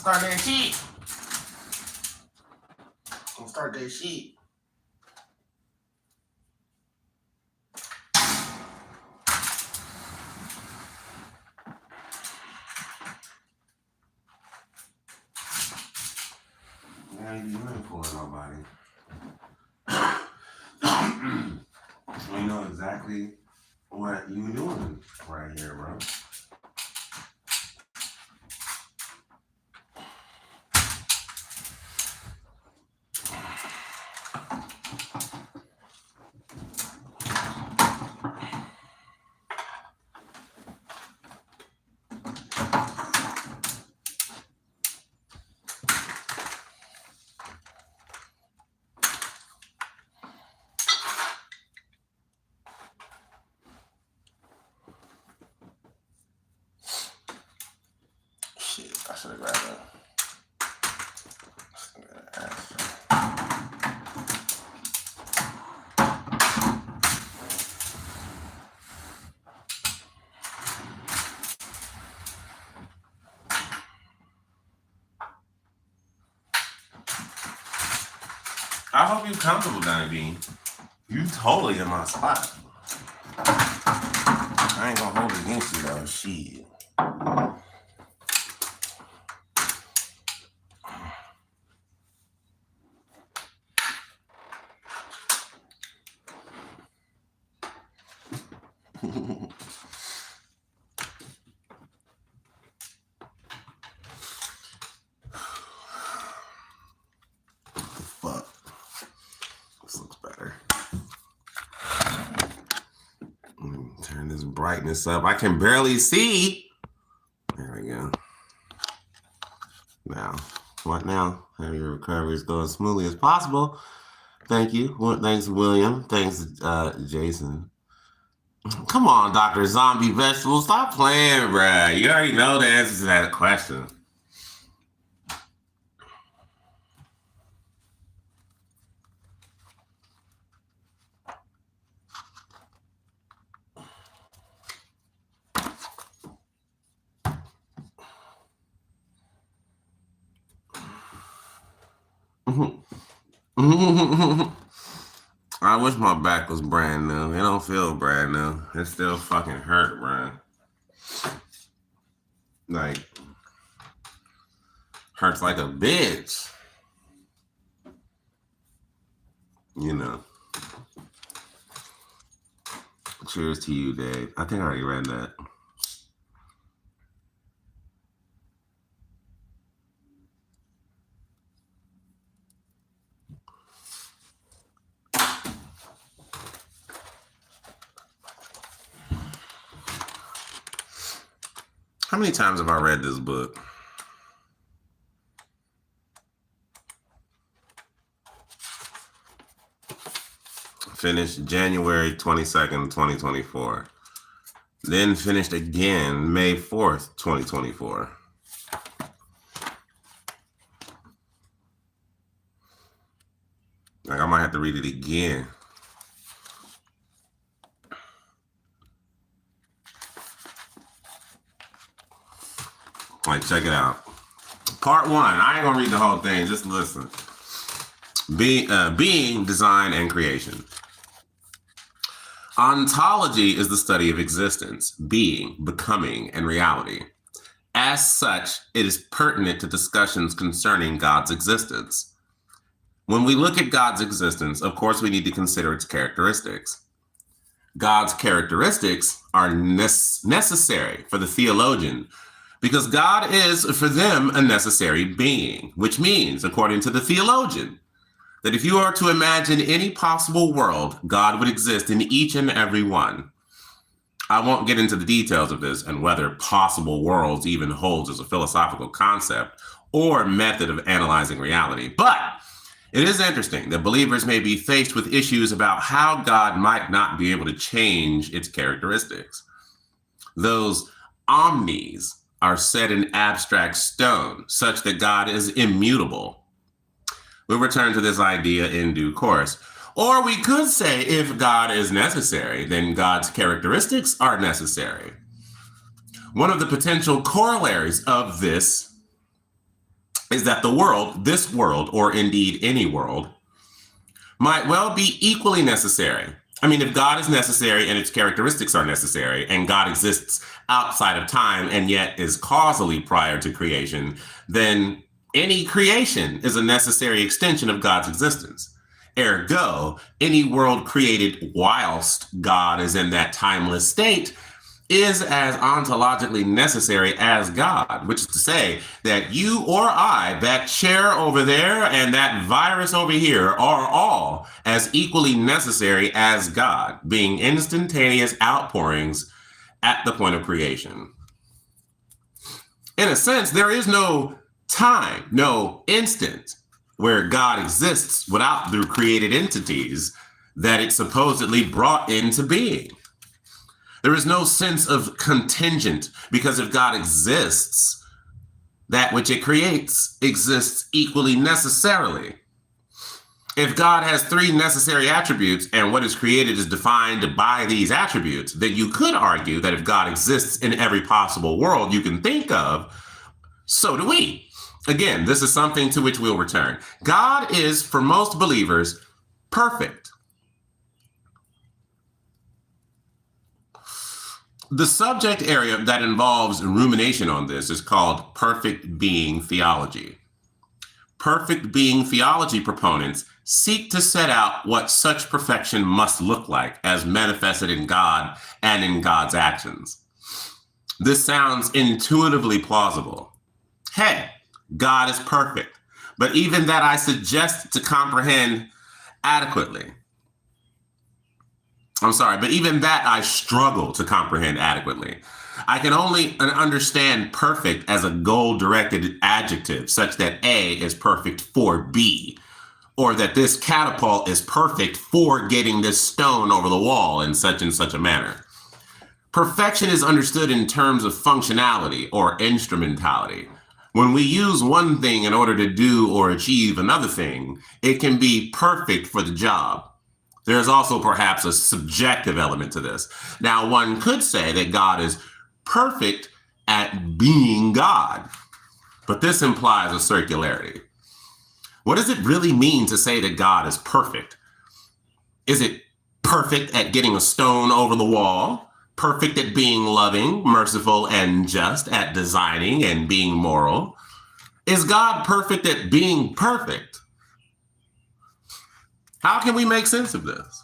Start that shit. Start that shit. Yeah, you ain't fooling nobody. We know exactly what you doing right here, bro. Shit, I should have grabbed that. I hope you're comfortable, Donnie B. You totally in my spot. I ain't gonna hold it against you though. Shit. Fuck. This looks better. Turn this brightness up. I can barely see. There we go. Now, what now? Have your recovery is going as smoothly as possible. Thank you. Well, thanks, William. Thanks, Jason. Come on, Dr. Zombie Vegetable. Stop playing, bruh. You already know the answer to that question. I wish my back was brand new. It don't feel brand new. It still fucking hurt, bro. Like, hurts like a bitch. You know. Cheers to you, Dave. I think I already read that. How many times have I read this book? Finished January 22nd, 2024. Then finished again May 4th, 2024. Like, I might have to read it again. Like, check it out. Part 1. I ain't gonna read the whole thing. Just listen. Being, design, and creation. Ontology is the study of existence, being, becoming, and reality. As such, it is pertinent to discussions concerning God's existence. When we look at God's existence, of course, we need to consider its characteristics. God's characteristics are necessary for the theologian, because God is, for them, a necessary being, which means, according to the theologian, that if you are to imagine any possible world, God would exist in each and every one. I won't get into the details of this and whether possible worlds even holds as a philosophical concept or method of analyzing reality, but it is interesting that believers may be faced with issues about how God might not be able to change its characteristics. Those omnis are set in abstract stone, such that God is immutable. We'll return to this idea in due course. Or we could say if God is necessary, then God's characteristics are necessary. One of the potential corollaries of this is that the world, this world, or indeed any world, might well be equally necessary. I mean, if God is necessary and its characteristics are necessary, and God exists outside of time and yet is causally prior to creation, then any creation is a necessary extension of God's existence. Ergo, any world created whilst God is in that timeless state is as ontologically necessary as God, which is to say that you or I, that chair over there and that virus over here are all as equally necessary as God, being instantaneous outpourings at the point of creation. In a sense, there is no time, no instant where God exists without the created entities that it supposedly brought into being. There is no sense of contingent, because if God exists, that which it creates exists equally necessarily. If God has three necessary attributes and what is created is defined by these attributes, then you could argue that if God exists in every possible world you can think of, so do we. Again, this is something to which we'll return. God is, for most believers, perfect. The subject area that involves rumination on this is called perfect being theology. Perfect being theology proponents seek to set out what such perfection must look like as manifested in God and in God's actions. This sounds intuitively plausible. Hey, God is perfect, but even that I suggest to comprehend adequately. But even that I struggle to comprehend adequately. I can only understand perfect as a goal-directed adjective, such that A is perfect for B, or that this catapult is perfect for getting this stone over the wall in such and such a manner. Perfection is understood in terms of functionality or instrumentality. When we use one thing in order to do or achieve another thing, it can be perfect for the job. There is also perhaps a subjective element to this. Now, one could say that God is perfect at being God, but this implies a circularity. What does it really mean to say that God is perfect? Is it perfect at getting a stone over the wall? Perfect at being loving, merciful, and just, at designing and being moral? Is God perfect at being perfect? How can we make sense of this?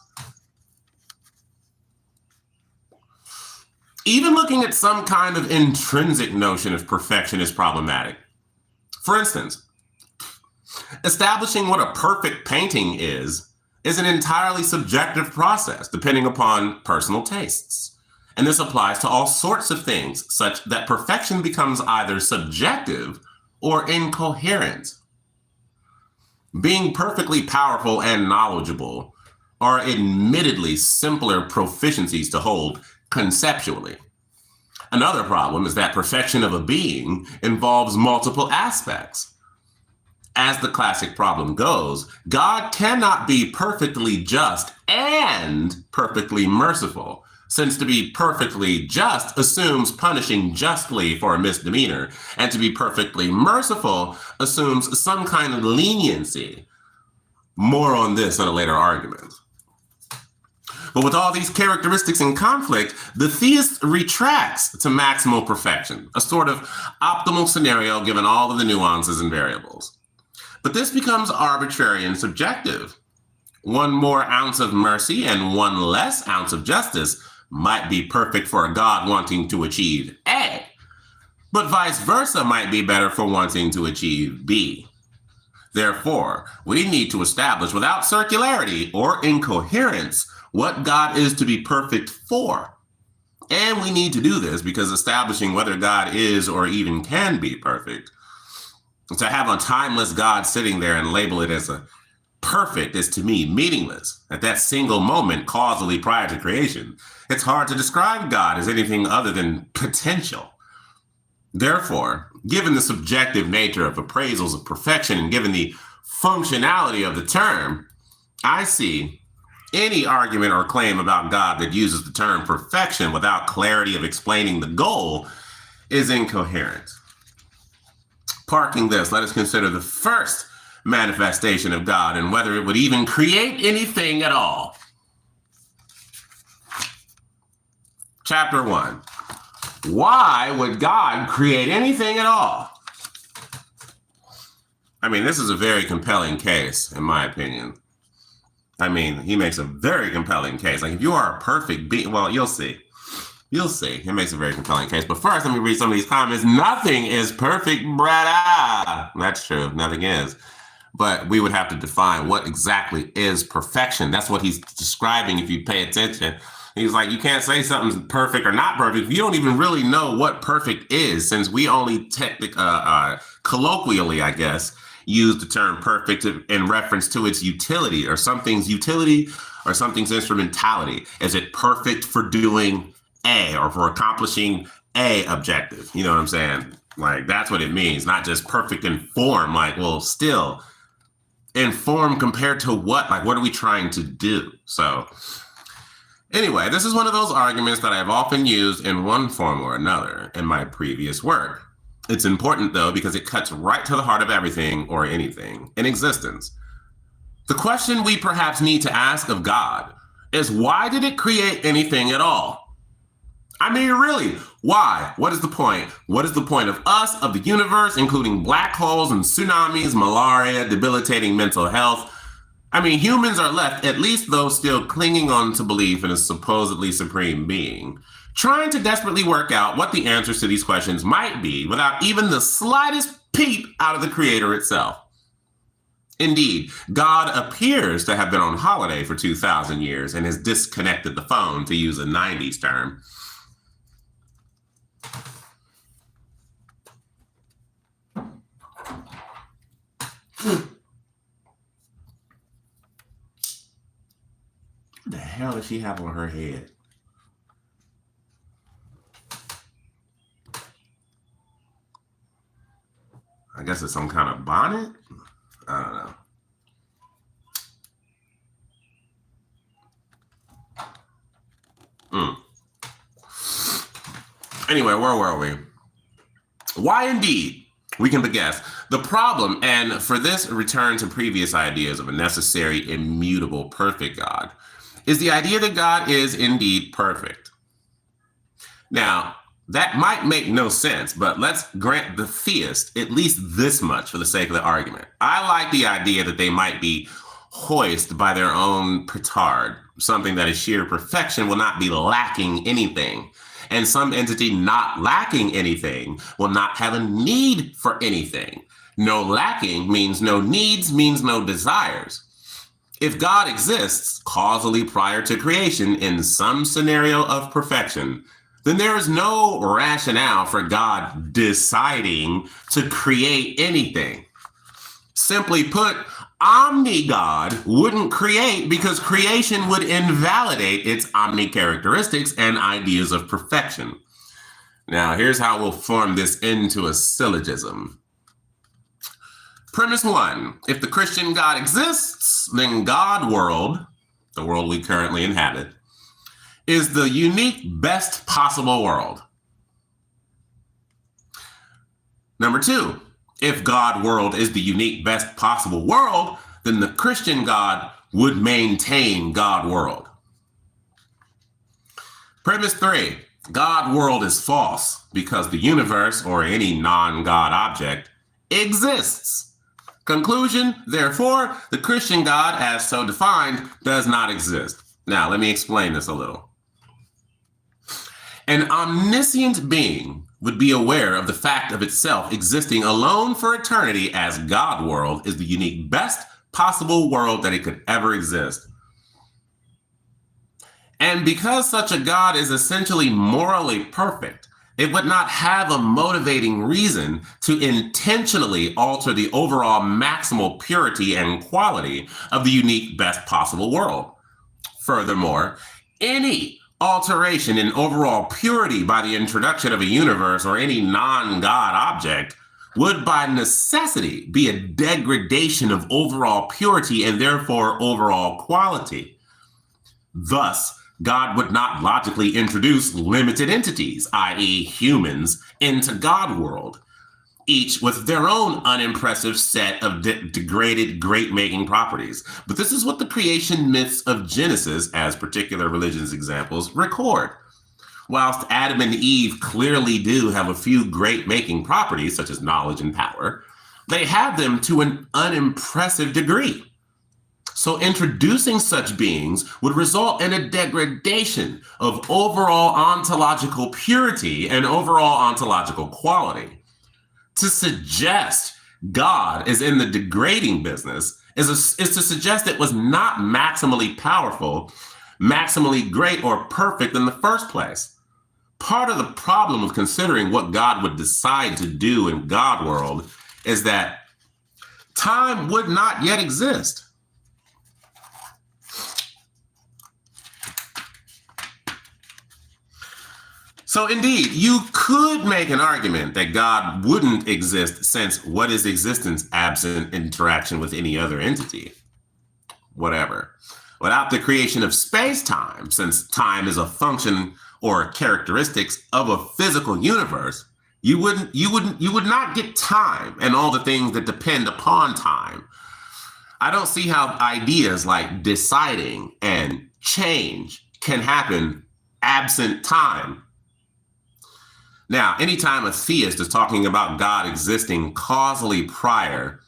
Even looking at some kind of intrinsic notion of perfection is problematic. For instance, establishing what a perfect painting is an entirely subjective process depending upon personal tastes. And this applies to all sorts of things, such that perfection becomes either subjective or incoherent. Being perfectly powerful and knowledgeable are admittedly simpler proficiencies to hold conceptually. Another problem is that perfection of a being involves multiple aspects. As the classic problem goes, God cannot be perfectly just and perfectly merciful, since to be perfectly just assumes punishing justly for a misdemeanor, and to be perfectly merciful assumes some kind of leniency. More on this in a later argument. But with all these characteristics in conflict, the theist retracts to maximal perfection, a sort of optimal scenario given all of the nuances and variables. But this becomes arbitrary and subjective. One more ounce of mercy and one less ounce of justice might be perfect for a God wanting to achieve A, but vice versa might be better for wanting to achieve B. Therefore, we need to establish without circularity or incoherence what God is to be perfect for. And we need to do this because establishing whether God is or even can be perfect, to have a timeless God sitting there and label it as a perfect is to me meaningless. At that single moment, causally prior to creation, it's hard to describe God as anything other than potential. Therefore, given the subjective nature of appraisals of perfection and given the functionality of the term, I see any argument or claim about God that uses the term perfection without clarity of explaining the goal is incoherent. Parking this, let us consider the first manifestation of God and whether it would even create anything at all. Chapter 1. Why would God create anything at all? I mean, this is a very compelling case, in my opinion. I mean, he makes a very compelling case. Like, if you are a perfect being, well, you'll see. You'll see. He makes a very compelling case. But first, let me read some of these comments. Nothing is perfect, brother. That's true. Nothing is. But we would have to define what exactly is perfection. That's what he's describing if you pay attention. He's like, you can't say something's perfect or not perfect if you don't even really know what perfect is, since we only colloquially, I guess, use the term perfect in reference to its utility or something's utility or something's instrumentality. Is it perfect for doing A or for accomplishing A objective? You know what I'm saying? Like, that's what it means, not just perfect in form. Like, well, still in form compared to what? Like, what are we trying to do? So anyway, this is one of those arguments that I've often used in one form or another in my previous work. It's important, though, because it cuts right to the heart of everything or anything in existence. The question we perhaps need to ask of God is, why did it create anything at all? I mean, really, why? What is the point? What is the point of us, of the universe, including black holes and tsunamis, malaria, debilitating mental health? I mean, humans are left, at least those still clinging on to belief in a supposedly supreme being, trying to desperately work out what the answers to these questions might be without even the slightest peep out of the creator itself. Indeed, God appears to have been on holiday for 2,000 years and has disconnected the phone, to use a 90s term. What the hell does she have on her head? I guess it's some kind of bonnet? I don't know. Anyway, where were we? Why indeed? We can guess. The problem, and for this return to previous ideas of a necessary, immutable, perfect God, is the idea that God is indeed perfect. Now, that might make no sense, but let's grant the theist at least this much for the sake of the argument. I like the idea that they might be hoisted by their own petard, something that is sheer perfection will not be lacking anything. And some entity not lacking anything will not have a need for anything. No lacking means no needs, means no desires. If God exists causally prior to creation in some scenario of perfection, then there is no rationale for God deciding to create anything. Simply put, omni-God wouldn't create because creation would invalidate its omni-characteristics and ideas of perfection. Now, here's how we'll form this into a syllogism. Premise 1, if the Christian God exists, then God world, the world we currently inhabit, is the unique best possible world. Number 2, if God world is the unique best possible world, then the Christian God would maintain God world. Premise 3, God world is false because the universe or any non-God object exists. Conclusion, therefore, the Christian God as so defined does not exist. Now, let me explain this a little. An omniscient being would be aware of the fact of itself existing alone for eternity as God world is the unique best possible world that it could ever exist. And because such a God is essentially morally perfect, it would not have a motivating reason to intentionally alter the overall maximal purity and quality of the unique best possible world. Furthermore, any alteration in overall purity by the introduction of a universe or any non-God object would by necessity be a degradation of overall purity and therefore overall quality. Thus, God would not logically introduce limited entities, i.e. humans, into God world. each with their own unimpressive set of degraded great-making properties. But this is what the creation myths of Genesis, as particular religions examples, record. Whilst Adam and Eve clearly do have a few great-making properties, such as knowledge and power, they have them to an unimpressive degree. So introducing such beings would result in a degradation of overall ontological purity and overall ontological quality. To suggest God is in the degrading business is to suggest it was not maximally powerful, maximally great, or perfect in the first place. Part of the problem of considering what God would decide to do in God world is that time would not yet exist. So indeed, you could make an argument that God wouldn't exist, since what is existence absent interaction with any other entity? Whatever. Without the creation of space-time, since time is a function or characteristics of a physical universe, you would not get time and all the things that depend upon time. I don't see how ideas like deciding and change can happen absent time. Now, anytime a theist is talking about God existing causally prior,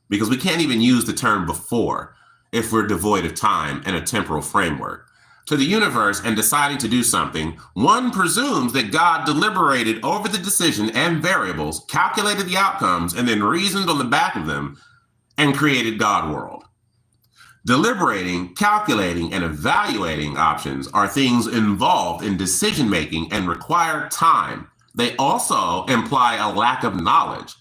because we can't even use the term before if we're devoid of time and a temporal framework, to the universe and deciding to do something, one presumes that God deliberated over the decision and variables, calculated the outcomes, and then reasoned on the back of them and created God world. Deliberating, calculating, and evaluating options are things involved in decision-making and require time. They also imply a lack of knowledge.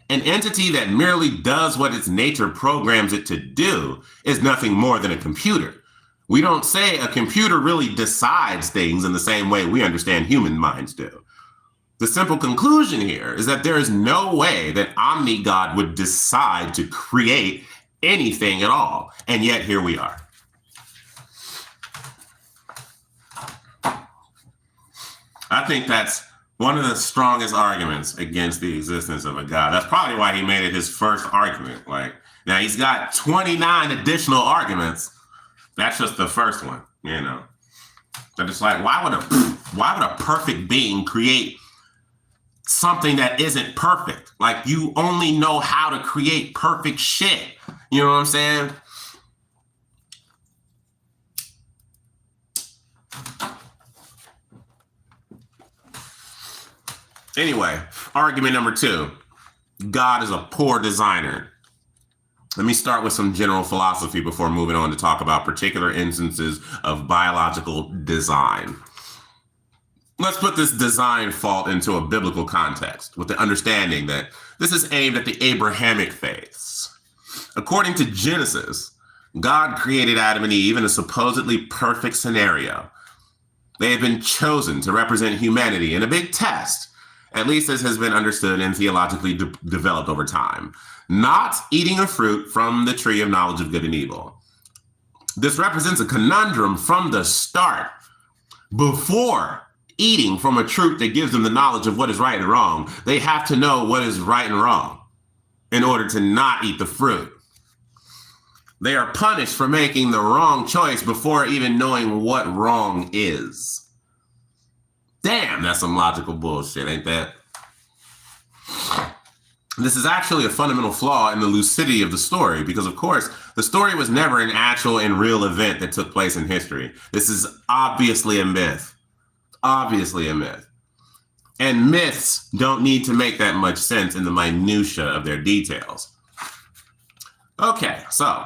An entity that merely does what its nature programs it to do is nothing more than a computer. We don't say a computer really decides things in the same way we understand human minds do. The simple conclusion here is that there is no way that Omni-God would decide to create anything at all. And yet here we are. I think that's one of the strongest arguments against the existence of a God. That's probably why he made it his first argument. Now he's got 29 additional arguments. That's just the first one, you know. So it's like, why would a perfect being create something that isn't perfect? Like, you only know how to create perfect shit. You know what I'm saying? Anyway, argument number 2. God is a poor designer. Let me start with some general philosophy before moving on to talk about particular instances of biological design. Let's put this design fault into a biblical context with the understanding that this is aimed at the Abrahamic faiths. According to Genesis, God created Adam and Eve in a supposedly perfect scenario. They have been chosen to represent humanity in a big test, at least as has been understood and theologically developed over time, not eating a fruit from the tree of knowledge of good and evil. This represents a conundrum from the start. Before eating from a fruit that gives them the knowledge of what is right and wrong, they have to know what is right and wrong in order to not eat the fruit. They are punished for making the wrong choice before even knowing what wrong is. Damn, that's some logical bullshit, ain't that? This is actually a fundamental flaw in the lucidity of the story because, of course, the story was never an actual and real event that took place in history. This is obviously a myth. Obviously a myth. And myths don't need to make that much sense in the minutia of their details. Okay, so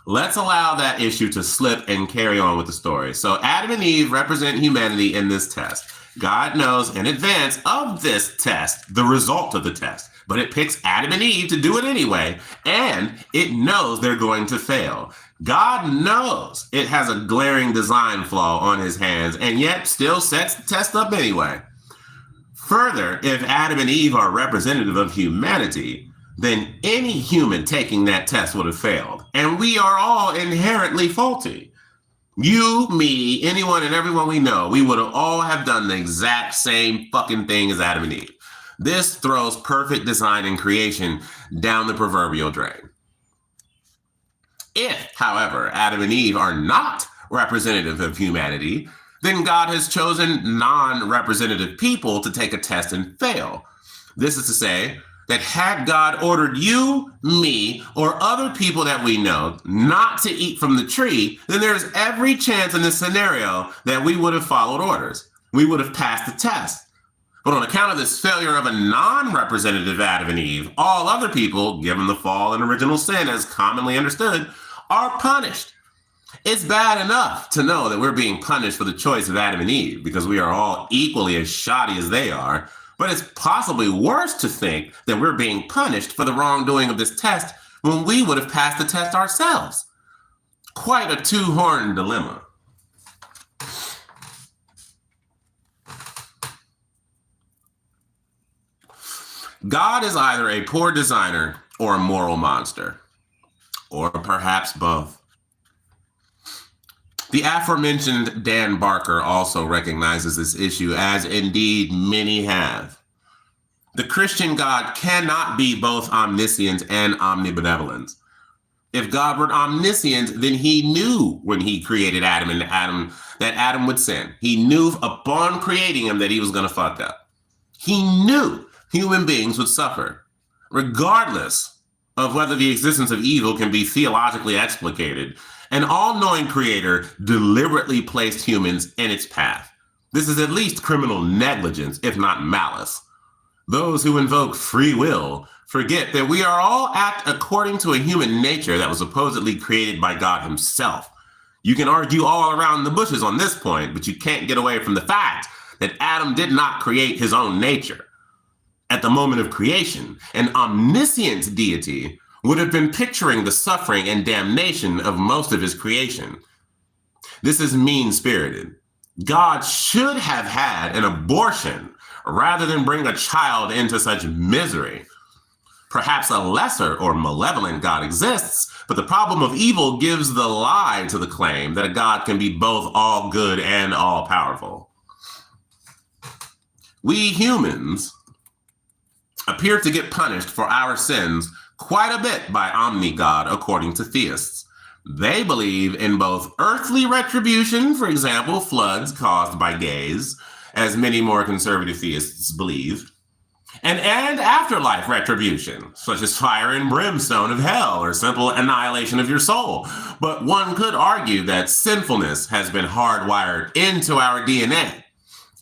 let's allow that issue to slip and carry on with the story. So Adam and Eve represent humanity in this test. God knows in advance of this test the result of the test, but it picks Adam and Eve to do it anyway, and it knows they're going to fail. God knows it has a glaring design flaw on his hands, and yet still sets the test up anyway. Further, if Adam and Eve are representative of humanity, then any human taking that test would have failed, and we are all inherently faulty. You, me, anyone and everyone we know, we would have all have done the exact same fucking thing as Adam and Eve. This throws perfect design and creation down the proverbial drain. If, however, Adam and Eve are not representative of humanity, then God has chosen non-representative people to take a test and fail. This is to say that had God ordered you, me, or other people that we know not to eat from the tree, then there's every chance in this scenario that we would have followed orders. We would have passed the test. But on account of this failure of a non-representative Adam and Eve, all other people, given the fall and original sin as commonly understood, are punished. It's bad enough to know that we're being punished for the choice of Adam and Eve because we are all equally as shoddy as they are, but it's possibly worse to think that we're being punished for the wrongdoing of this test when we would have passed the test ourselves. Quite a two-horned dilemma. God is either a poor designer or a moral monster, or perhaps both. The aforementioned Dan Barker also recognizes this issue, as indeed many have. The Christian God cannot be both omniscient and omnibenevolent. If God were omniscient, then he knew when he created Adam that Adam would sin. He knew upon creating him that he was going to fuck up. He knew human beings would suffer, regardless of whether the existence of evil can be theologically explicated. An all-knowing creator deliberately placed humans in its path. This is at least criminal negligence, if not malice. Those who invoke free will forget that we are all act according to a human nature that was supposedly created by God himself. You can argue all around the bushes on this point, but you can't get away from the fact that Adam did not create his own nature. At the moment of creation, an omniscient deity would have been picturing the suffering and damnation of most of his creation. This is mean-spirited. God should have had an abortion rather than bring a child into such misery. Perhaps a lesser or malevolent God exists, but the problem of evil gives the lie to the claim that a God can be both all good and all powerful. We humans appear to get punished for our sins quite a bit by omni-God, according to theists. They believe in both earthly retribution, for example, floods caused by gays, as many more conservative theists believe, and afterlife retribution, such as fire and brimstone of hell or simple annihilation of your soul. But one could argue that sinfulness has been hardwired into our DNA.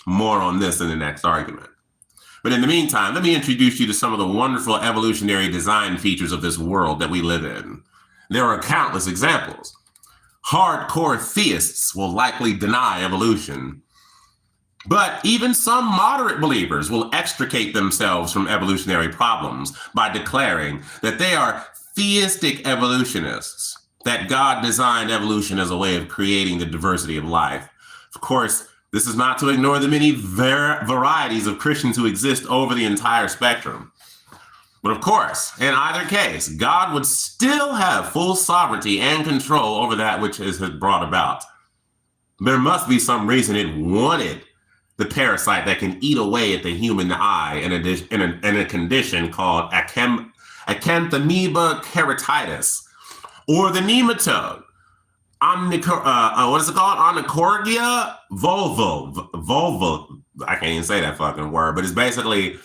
More on this in the next argument. But in the meantime, let me introduce you to some of the wonderful evolutionary design features of this world that we live in. There are countless examples. Hardcore theists will likely deny evolution, but even some moderate believers will extricate themselves from evolutionary problems by declaring that they are theistic evolutionists, that God designed evolution as a way of creating the diversity of life. Of course, this is not to ignore the many varieties of Christians who exist over the entire spectrum. But of course, in either case, God would still have full sovereignty and control over that which is brought about. There must be some reason it wanted the parasite that can eat away at the human eye in a condition called acanthamoeba keratitis, or the nematode. What is it called? Onychorgia volvo. I can't even say that fucking word, but it's basically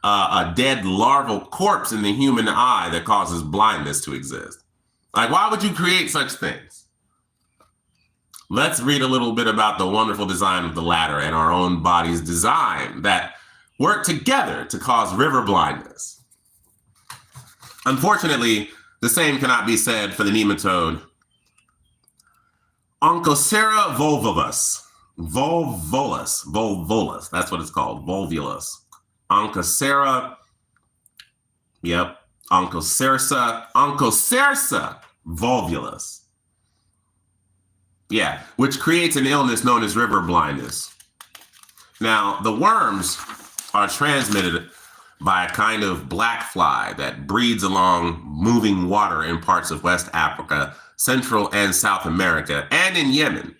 a dead larval corpse in the human eye that causes blindness to exist. Like, why would you create such things? Let's read a little bit about the wonderful design of the latter and our own body's design that work together to cause river blindness. Unfortunately, the same cannot be said for the nematode Onchocerca volvulus, that's what it's called, volvulus. Onchocerca volvulus. Yeah, which creates an illness known as river blindness. Now, the worms are transmitted by a kind of black fly that breeds along moving water in parts of West Africa, Central and South America, and in Yemen.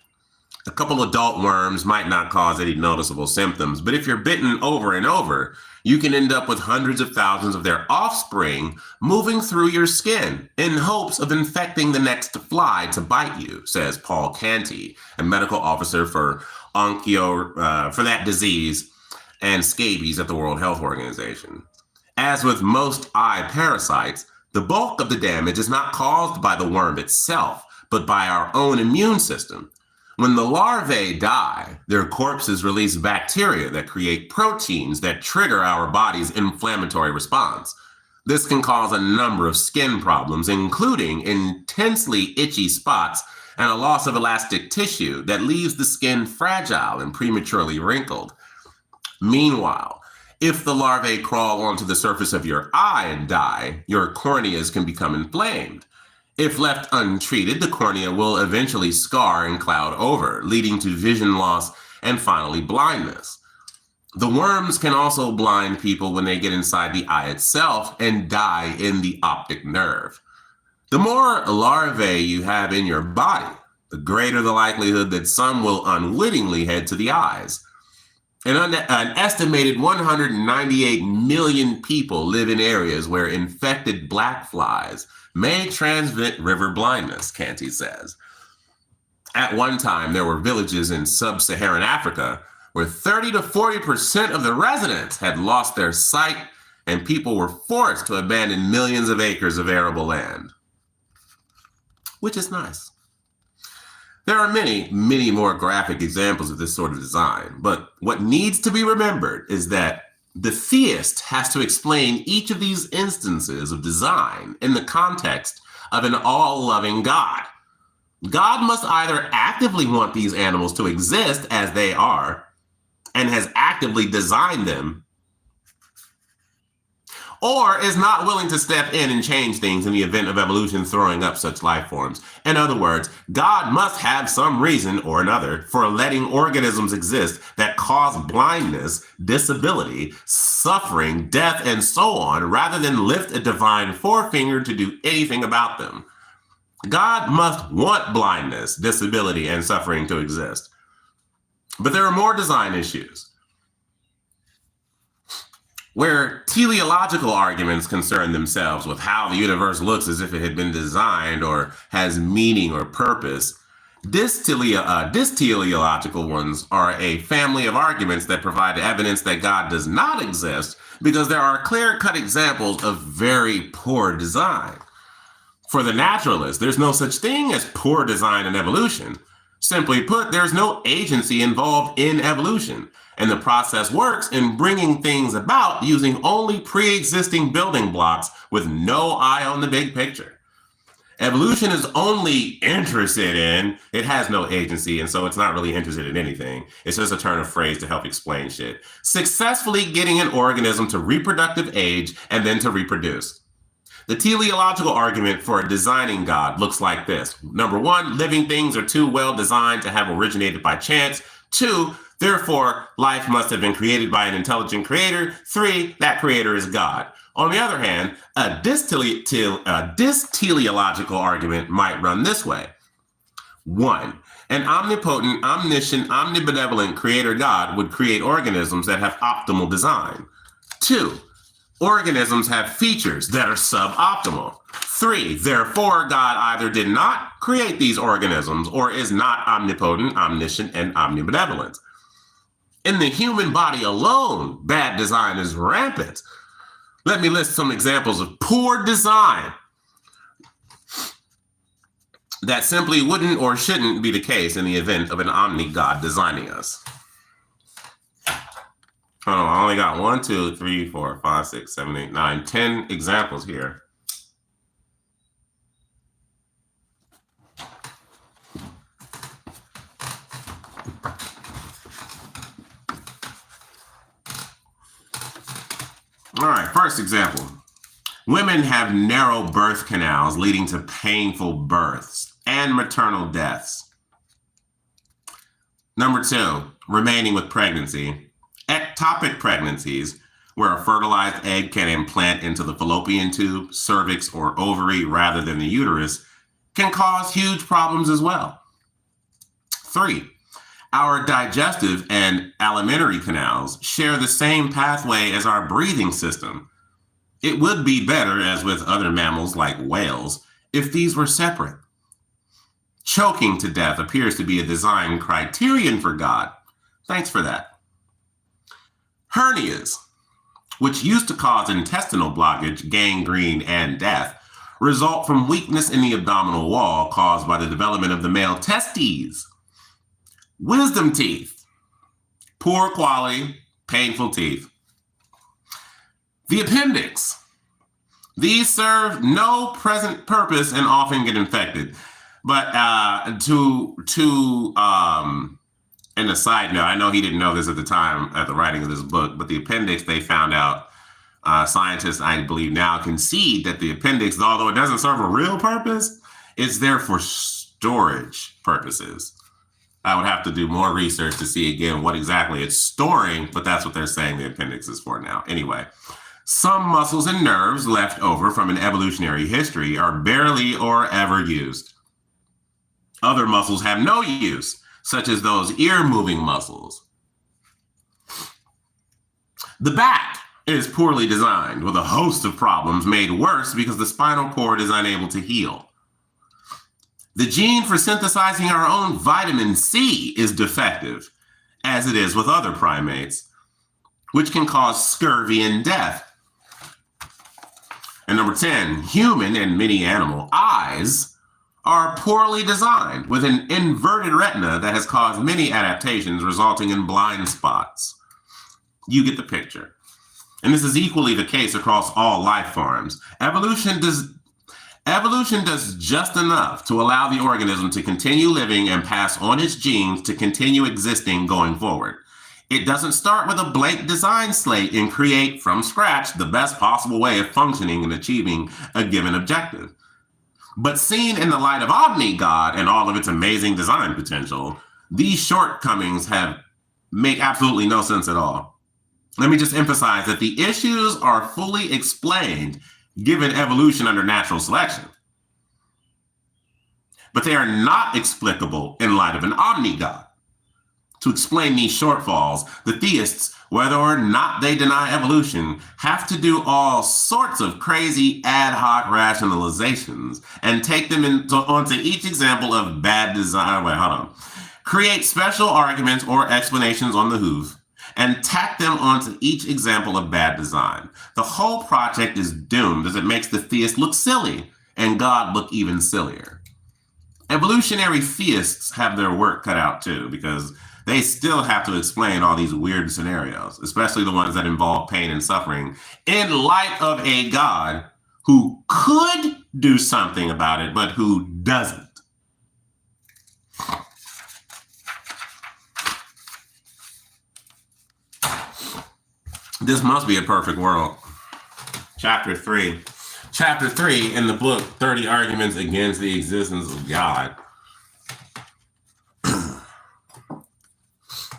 A couple adult worms might not cause any noticeable symptoms, but if you're bitten over and over, you can end up with hundreds of thousands of their offspring moving through your skin in hopes of infecting the next fly to bite you, says Paul Canty, a medical officer for for that disease and scabies at the World Health Organization. As with most eye parasites, the bulk of the damage is not caused by the worm itself, but by our own immune system. When the larvae die, their corpses release bacteria that create proteins that trigger our body's inflammatory response. This can cause a number of skin problems, including intensely itchy spots and a loss of elastic tissue that leaves the skin fragile and prematurely wrinkled. Meanwhile, if the larvae crawl onto the surface of your eye and die, your corneas can become inflamed. If left untreated, the cornea will eventually scar and cloud over, leading to vision loss and finally blindness. The worms can also blind people when they get inside the eye itself and die in the optic nerve. The more larvae you have in your body, the greater the likelihood that some will unwittingly head to the eyes. An estimated 198 million people live in areas where infected black flies may transmit river blindness, Canty says. At one time, there were villages in sub-Saharan Africa where 30 to 40% of the residents had lost their sight, and people were forced to abandon millions of acres of arable land. Which is nice. There are many, many more graphic examples of this sort of design, but what needs to be remembered is that the theist has to explain each of these instances of design in the context of an all-loving God. God must either actively want these animals to exist as they are and has actively designed them, or is not willing to step in and change things in the event of evolution throwing up such life forms. In other words, God must have some reason or another for letting organisms exist that cause blindness, disability, suffering, death, and so on, rather than lift a divine forefinger to do anything about them. God must want blindness, disability, and suffering to exist. But there are more design issues, where teleological arguments concern themselves with how the universe looks as if it had been designed or has meaning or purpose. Dysteleological ones are a family of arguments that provide evidence that God does not exist because there are clear-cut examples of very poor design. For the naturalist, there's no such thing as poor design in evolution. Simply put, there's no agency involved in evolution, and the process works in bringing things about using only pre-existing building blocks with no eye on the big picture. Evolution is only interested in, it has no agency, and so it's not really interested in anything. It's just a turn of phrase to help explain shit. Successfully getting an organism to reproductive age and then to reproduce. The teleological argument for a designing God looks like this. Number one, living things are too well designed to have originated by chance. Two, therefore, life must have been created by an intelligent creator. Three, that creator is God. On the other hand, a dysteleological argument might run this way. One, an omnipotent, omniscient, omnibenevolent creator God would create organisms that have optimal design. Two, organisms have features that are suboptimal. Three, therefore, God either did not create these organisms or is not omnipotent, omniscient, and omnibenevolent. In the human body alone, bad design is rampant. Let me list some examples of poor design that simply wouldn't or shouldn't be the case in the event of an omni-God designing us. Oh, I only got 1, 2, 3, 4, 5, 6, 7, 8, 9, 10 examples here. All right, first example. Women have narrow birth canals leading to painful births and maternal deaths. Number two, remaining with pregnancy. Ectopic pregnancies, where a fertilized egg can implant into the fallopian tube, cervix, or ovary rather than the uterus, can cause huge problems as well. Three, Our digestive and alimentary canals share the same pathway as our breathing system. It would be better, as with other mammals like whales, if these were separate. Choking to death appears to be a design criterion for God. Thanks for that. Hernias, which used to cause intestinal blockage, gangrene, and death, result from weakness in the abdominal wall caused by the development of the male testes. Wisdom teeth, poor quality, painful teeth. The appendix. These serve no present purpose and often get infected. But and a side note, I know he didn't know this at the time at the writing of this book, but the appendix, they found out, scientists, I believe now, concede that the appendix, although it doesn't serve a real purpose, it's there for storage purposes. I would have to do more research to see again what exactly it's storing, but that's what they're saying the appendix is for now. Anyway, some muscles and nerves left over from an evolutionary history are barely or ever used. Other muscles have no use, such as those ear-moving muscles. The back is poorly designed, with a host of problems made worse because the spinal cord is unable to heal. The gene for synthesizing our own vitamin C is defective, as it is with other primates, which can cause scurvy and death. And number 10, human and many animal eyes are poorly designed, with an inverted retina that has caused many adaptations, resulting in blind spots. You get the picture. And this is equally the case across all life forms. Evolution does just enough to allow the organism to continue living and pass on its genes to continue existing going forward. It doesn't start with a blank design slate and create from scratch the best possible way of functioning and achieving a given objective. But seen in the light of God and all of its amazing design potential, these shortcomings make absolutely no sense at all. Let me just emphasize that the issues are fully explained given evolution under natural selection. But they are not explicable in light of an omni-God. To explain these shortfalls, the theists, whether or not they deny evolution, have to do all sorts of crazy ad hoc rationalizations and take them onto each example of bad design. Create special arguments or explanations on the hoof and tack them onto each example of bad design. The whole project is doomed as it makes the theist look silly and God look even sillier. Evolutionary theists have their work cut out too, because they still have to explain all these weird scenarios, especially the ones that involve pain and suffering, in light of a God who could do something about it, but who doesn't. This must be a perfect world. Chapter 3. Chapter 3 in the book, 30 Arguments Against the Existence of God.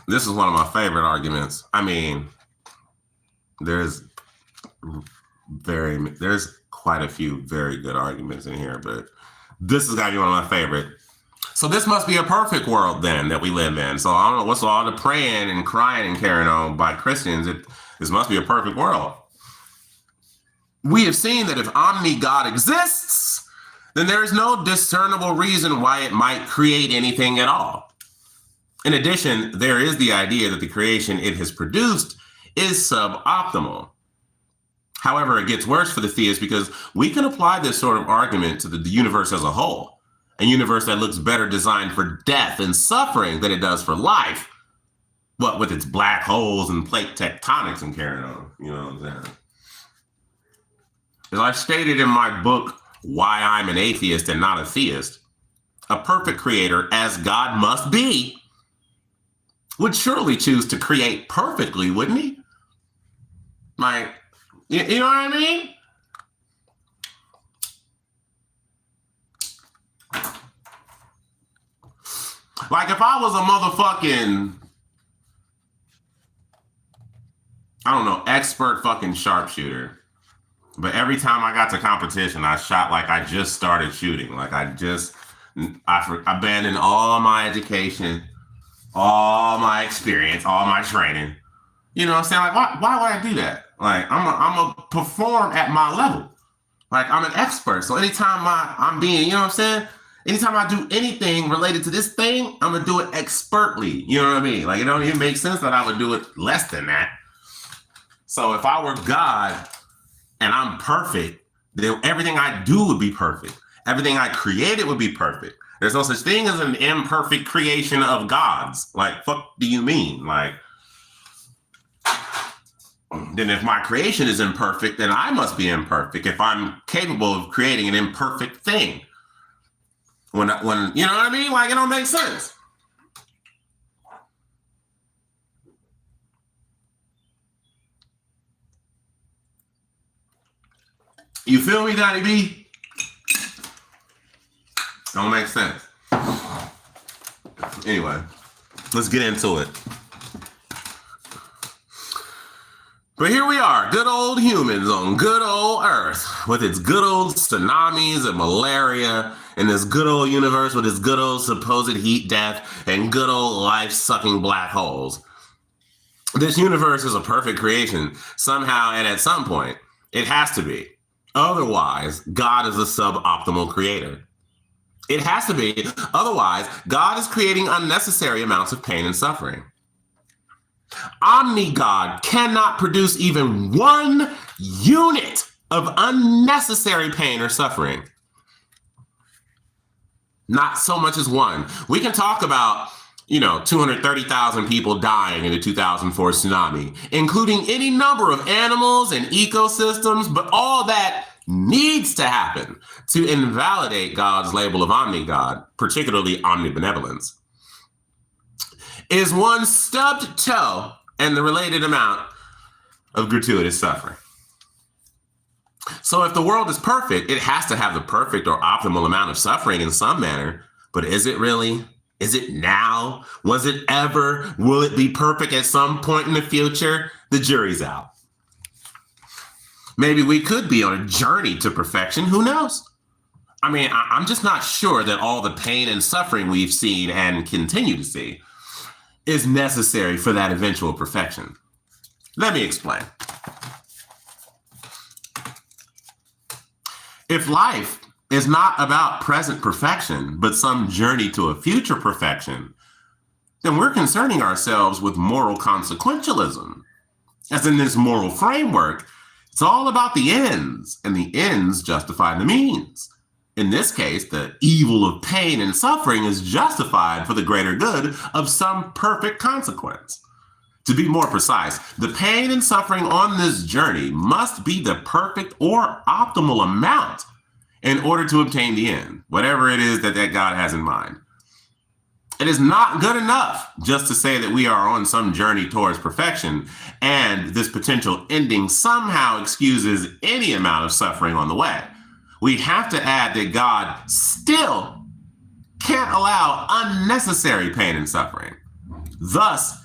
This is one of my favorite arguments. I mean, there's quite a few very good arguments in here, but this has got to be one of my favorite. So this must be a perfect world then that we live in. So I don't know what's all the praying and crying and carrying on by Christians. This must be a perfect world. We have seen that if omni-God exists, then there is no discernible reason why it might create anything at all. In addition, there is the idea that the creation it has produced is suboptimal. However, it gets worse for the theist because we can apply this sort of argument to the universe as a whole, a universe that looks better designed for death and suffering than it does for life, but with its black holes and plate tectonics and carrying on, you know what I'm saying? As I stated in my book, Why I'm an Atheist and Not a Theist, a perfect creator, as God must be, would surely choose to create perfectly, wouldn't he? Like, you know what I mean? Like if I was a motherfucking, I don't know, expert fucking sharpshooter, but every time I got to competition, I shot like I just started shooting. Like I abandoned all my education. all my experience, all my training. You know what I'm saying? Like, why would I do that? Like, I'm a perform at my level. Like, I'm an expert. So anytime I'm being, you know what I'm saying? Anytime I do anything related to this thing, I'm gonna do it expertly. You know what I mean? Like, it don't even make sense that I would do it less than that. So if I were God and I'm perfect, then everything I do would be perfect. Everything I created would be perfect. There's no such thing as an imperfect creation of gods. Like, fuck do you mean? Like, then if my creation is imperfect, then I must be imperfect if I'm capable of creating an imperfect thing. When you know what I mean? Like, it don't make sense. You feel me, Daddy B? Don't make sense. Anyway, let's get into it. But here we are, good old humans on good old Earth with its good old tsunamis and malaria and this good old universe with its good old supposed heat death and good old life-sucking black holes. This universe is a perfect creation somehow, and at some point, it has to be. Otherwise, God is a suboptimal creator. It has to be. Otherwise, God is creating unnecessary amounts of pain and suffering. Omni-God cannot produce even 1 unit of unnecessary pain or suffering. Not so much as one. We can talk about, 230,000 people dying in the 2004 tsunami, including any number of animals and ecosystems, but all that needs to happen to invalidate God's label of omni-God, particularly omnibenevolence, is one stubbed toe and the related amount of gratuitous suffering. So if the world is perfect, it has to have the perfect or optimal amount of suffering in some manner. But is it really? Is it now? Was it ever? Will it be perfect at some point in the future? The jury's out. Maybe we could be on a journey to perfection. Who knows? I mean, I'm just not sure that all the pain and suffering we've seen and continue to see is necessary for that eventual perfection. Let me explain. If life is not about present perfection, but some journey to a future perfection, then we're concerning ourselves with moral consequentialism. As in this moral framework, it's all about the ends, and the ends justify the means. In this case, the evil of pain and suffering is justified for the greater good of some perfect consequence. To be more precise, the pain and suffering on this journey must be the perfect or optimal amount in order to obtain the end, whatever it is that God has in mind. It is not good enough just to say that we are on some journey towards perfection and this potential ending somehow excuses any amount of suffering on the way. We have to add that God still can't allow unnecessary pain and suffering. Thus,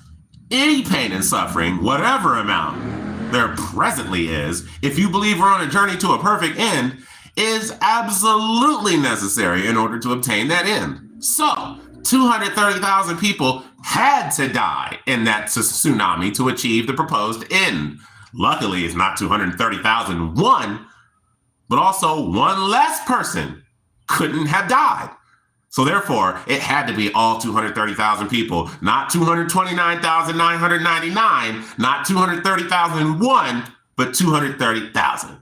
any pain and suffering, whatever amount there presently is, if you believe we're on a journey to a perfect end, is absolutely necessary in order to obtain that end. So, 230,000 people had to die in that tsunami to achieve the proposed end. Luckily, it's not 230,001, but also one less person couldn't have died. So therefore, it had to be all 230,000 people, not 229,999, not 230,001, but 230,000.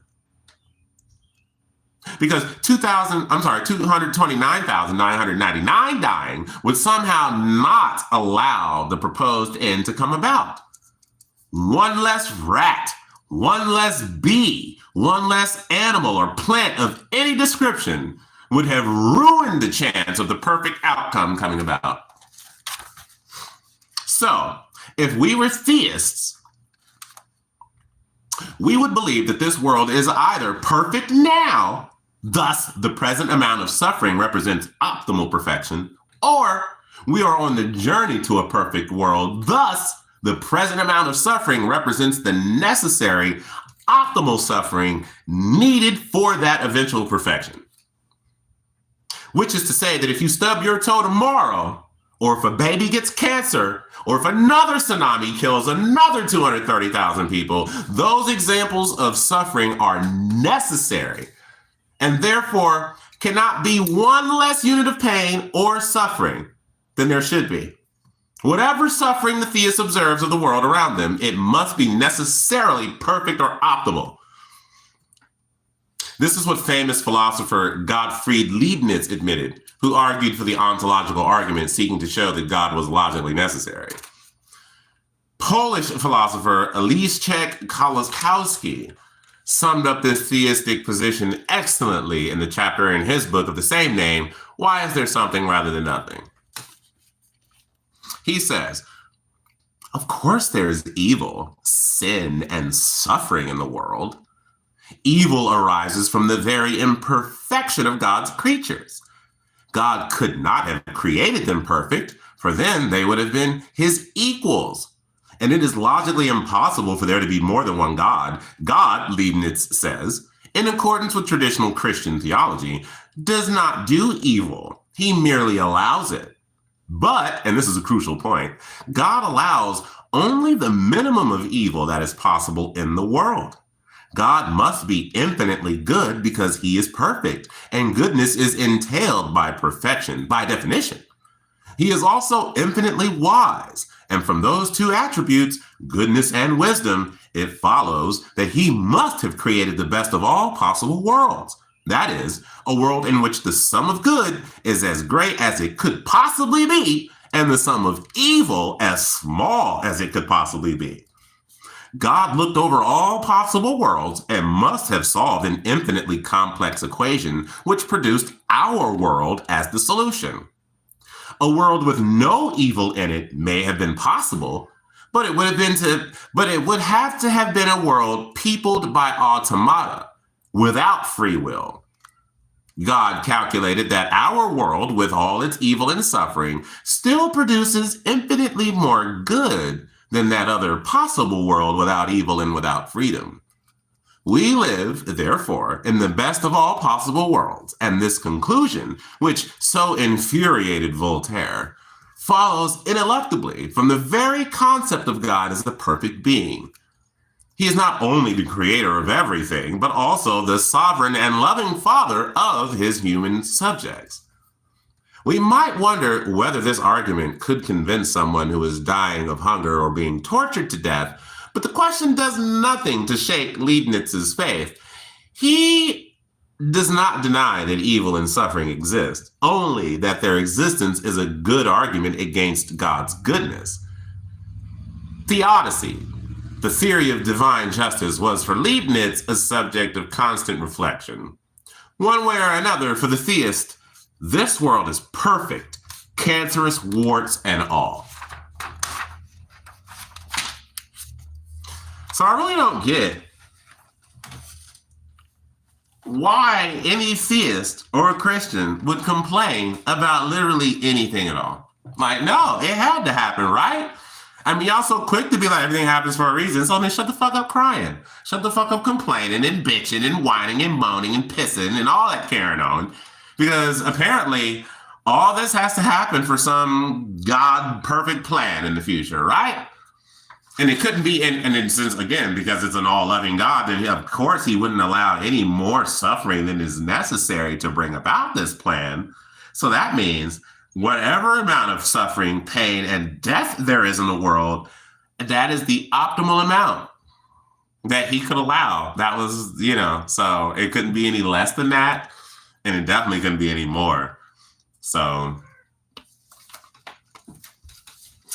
Because 229,999 dying would somehow not allow the proposed end to come about. One less rat, one less bee, one less animal or plant of any description would have ruined the chance of the perfect outcome coming about. So, if we were theists, we would believe that this world is either perfect now, thus the present amount of suffering represents optimal perfection, or we are on the journey to a perfect world, thus the present amount of suffering represents the necessary optimal suffering needed for that eventual perfection. Which is to say that if you stub your toe tomorrow, or if a baby gets cancer, or if another tsunami kills another 230,000 people, those examples of suffering are necessary and therefore cannot be one less unit of pain or suffering than there should be. Whatever suffering the theist observes of the world around them, it must be necessarily perfect or optimal. This is what famous philosopher Gottfried Leibniz admitted, who argued for the ontological argument, seeking to show that God was logically necessary. Polish philosopher Leszek Kolakowski summed up this theistic position excellently in the chapter in his book of the same name, Why Is There Something Rather Than Nothing? He says, of course there is evil, sin, and suffering in the world. Evil arises from the very imperfection of God's creatures. God could not have created them perfect, for then they would have been his equals. And it is logically impossible for there to be more than one God. God, Leibniz says, in accordance with traditional Christian theology, does not do evil. He merely allows it. But, and this is a crucial point, God allows only the minimum of evil that is possible in the world. God must be infinitely good because he is perfect, and goodness is entailed by perfection, by definition. He is also infinitely wise, and from those two attributes, goodness and wisdom, it follows that he must have created the best of all possible worlds. That is, a world in which the sum of good is as great as it could possibly be, and the sum of evil as small as it could possibly be. God looked over all possible worlds and must have solved an infinitely complex equation, which produced our world as the solution. A world with no evil in it may have been possible, but it would have to have been a world peopled by automata, without free will. God calculated that our world, with all its evil and suffering, still produces infinitely more good than that other possible world without evil and without freedom. We live, therefore, in the best of all possible worlds, and this conclusion, which so infuriated Voltaire, follows ineluctably from the very concept of God as the perfect being. He is not only the creator of everything, but also the sovereign and loving father of his human subjects. We might wonder whether this argument could convince someone who is dying of hunger or being tortured to death, but the question does nothing to shake Leibniz's faith. He does not deny that evil and suffering exist, only that their existence is a good argument against God's goodness. Theodicy, the theory of divine justice, was for Leibniz a subject of constant reflection. One way or another, for the theist, this world is perfect, cancerous warts and all. So I really don't get why any theist or a Christian would complain about literally anything at all. Like, no, it had to happen, right? I mean, y'all so quick to be like, everything happens for a reason. So then shut the fuck up crying. Shut the fuck up complaining and bitching and whining and moaning and pissing and all that carrying on. Because apparently all this has to happen for some God perfect plan in the future, right? And it couldn't be, and since, again, because it's an all-loving God, then of course he wouldn't allow any more suffering than is necessary to bring about this plan. So that means whatever amount of suffering, pain, and death there is in the world, that is the optimal amount that he could allow. That was, so it couldn't be any less than that, and it definitely couldn't be any more. So,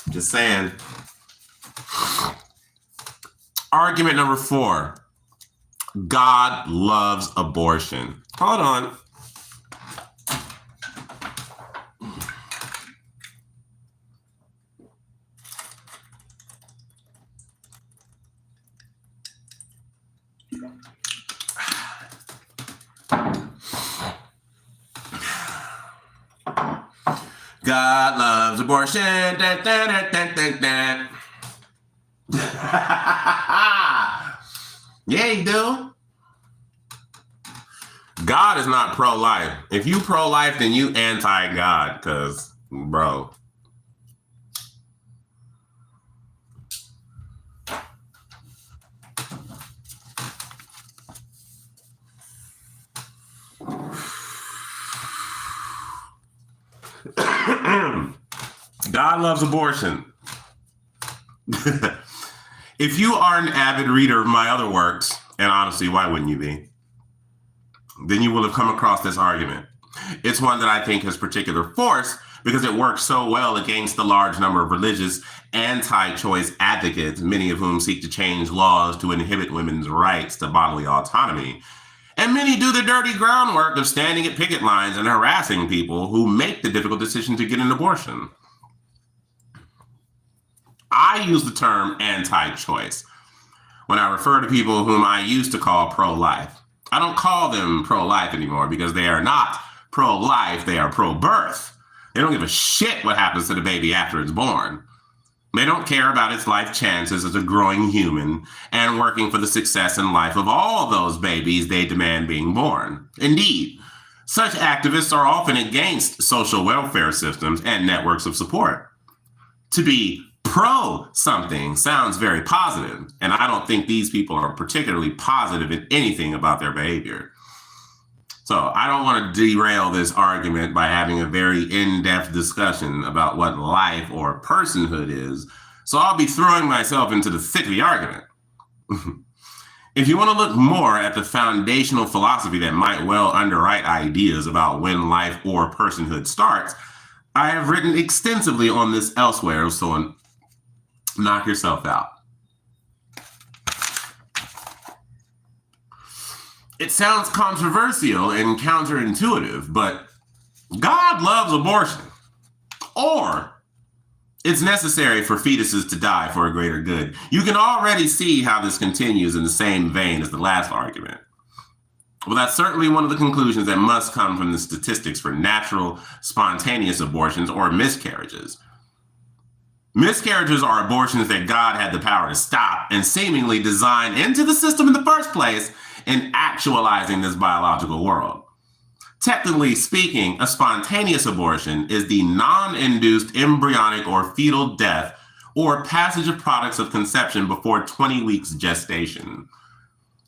just saying. Argument number 4. God loves abortion. Hold on. God loves abortion. Dun, dun, dun, dun, dun, dun. Yeah, he do. God is not pro-life. If you pro-life, then you anti-God, because, bro, God loves abortion. If you are an avid reader of my other works, and honestly, why wouldn't you be? Then you will have come across this argument. It's one that I think has particular force because it works so well against the large number of religious anti-choice advocates, many of whom seek to change laws to inhibit women's rights to bodily autonomy. And many do the dirty groundwork of standing at picket lines and harassing people who make the difficult decision to get an abortion. I use the term anti-choice when I refer to people whom I used to call pro-life. I don't call them pro-life anymore because they are not pro-life, they are pro-birth. They don't give a shit what happens to the baby after it's born. They don't care about its life chances as a growing human and working for the success and life of all those babies they demand being born. Indeed, such activists are often against social welfare systems and networks of support. To be pro something sounds very positive, and I don't think these people are particularly positive in anything about their behavior. So I don't want to derail this argument by having a very in-depth discussion about what life or personhood is, so I'll be throwing myself into the thick of the argument. If you want to look more at the foundational philosophy that might well underwrite ideas about when life or personhood starts, I have written extensively on this elsewhere, so knock yourself out. It sounds controversial and counterintuitive, but God loves abortion, or it's necessary for fetuses to die for a greater good. You can already see how this continues in the same vein as the last argument. Well, that's certainly one of the conclusions that must come from the statistics for natural, spontaneous abortions or miscarriages. Miscarriages are abortions that God had the power to stop and seemingly design into the system in the first place in actualizing this biological world. Technically speaking, a spontaneous abortion is the non-induced embryonic or fetal death or passage of products of conception before 20 weeks gestation.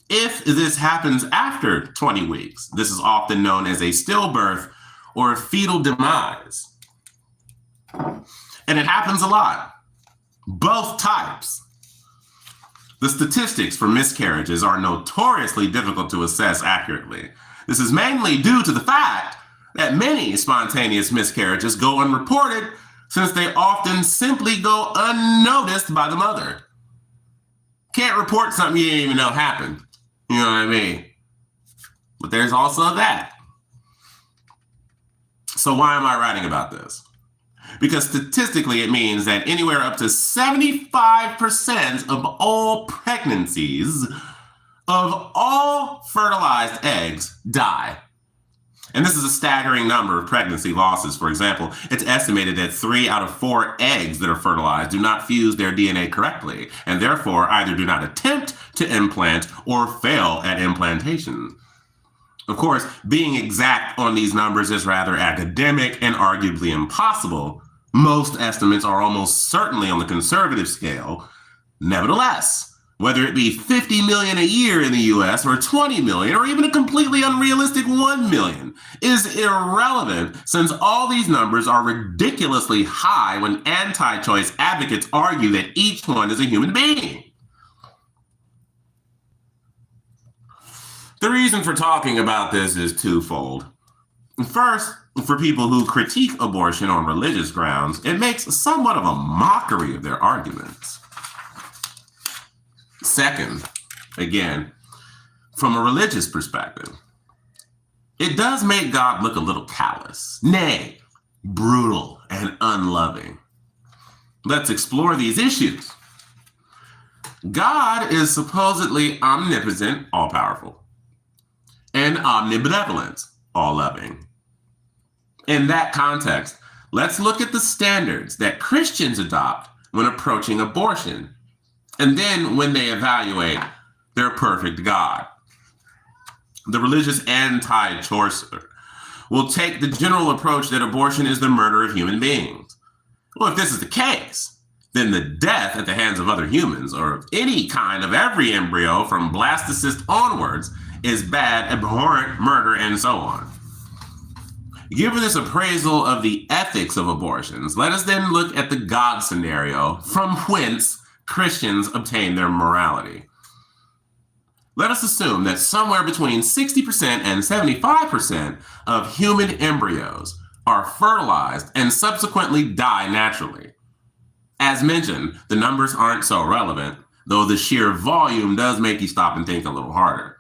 If this happens after 20 weeks, this is often known as a stillbirth or a fetal demise. And it happens a lot, both types. The statistics for miscarriages are notoriously difficult to assess accurately. This is mainly due to the fact that many spontaneous miscarriages go unreported since they often simply go unnoticed by the mother. Can't report something you didn't even know happened. You know what I mean? But there's also that. So why am I writing about this? Because statistically, it means that anywhere up to 75% of all pregnancies, of all fertilized eggs, die. And this is a staggering number of pregnancy losses. For example, it's estimated that 3 out of 4 eggs that are fertilized do not fuse their DNA correctly, and therefore either do not attempt to implant or fail at implantation. Of course, being exact on these numbers is rather academic and arguably impossible. Most estimates are almost certainly on the conservative scale. Nevertheless, whether it be 50 million a year in the US or 20 million or even a completely unrealistic 1 million is irrelevant, since all these numbers are ridiculously high when anti-choice advocates argue that each one is a human being. The reason for talking about this is twofold. First, for people who critique abortion on religious grounds, it makes somewhat of a mockery of their arguments. Second, again, from a religious perspective, it does make God look a little callous, nay, brutal and unloving. Let's explore these issues. God is supposedly omnipotent, all-powerful, and omnibenevolent, all-loving. In that context, let's look at the standards that Christians adopt when approaching abortion, and then when they evaluate their perfect God. The religious anti-choicer will take the general approach that abortion is the murder of human beings. Well, if this is the case, then the death at the hands of other humans, or any kind of every embryo from blastocyst onwards, is bad, abhorrent murder, and so on. Given this appraisal of the ethics of abortions, let us then look at the God scenario from whence Christians obtain their morality. Let us assume that somewhere between 60% and 75% of human embryos are fertilized and subsequently die naturally. As mentioned, the numbers aren't so relevant, though the sheer volume does make you stop and think a little harder.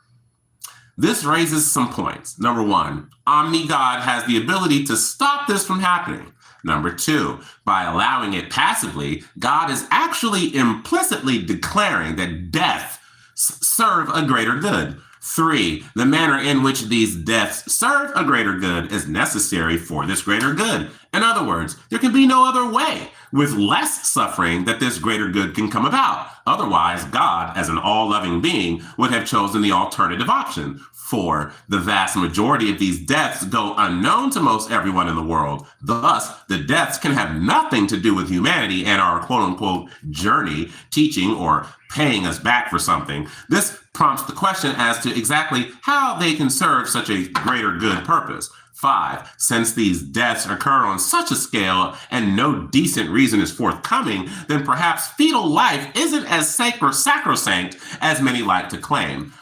This raises some points. Number one, Omni-God has the ability to stop this from happening. Number two, by allowing it passively, God is actually implicitly declaring that death serve a greater good. Three, the manner in which these deaths serve a greater good is necessary for this greater good. In other words, there can be no other way with less suffering that this greater good can come about. Otherwise, God, as an all-loving being, would have chosen the alternative option. For the vast majority of these deaths go unknown to most everyone in the world. Thus, the deaths can have nothing to do with humanity and our quote-unquote journey, teaching, or paying us back for something. This prompts the question as to exactly how they can serve such a greater good purpose. 5, since these deaths occur on such a scale and no decent reason is forthcoming, then perhaps fetal life isn't as sacrosanct as many like to claim.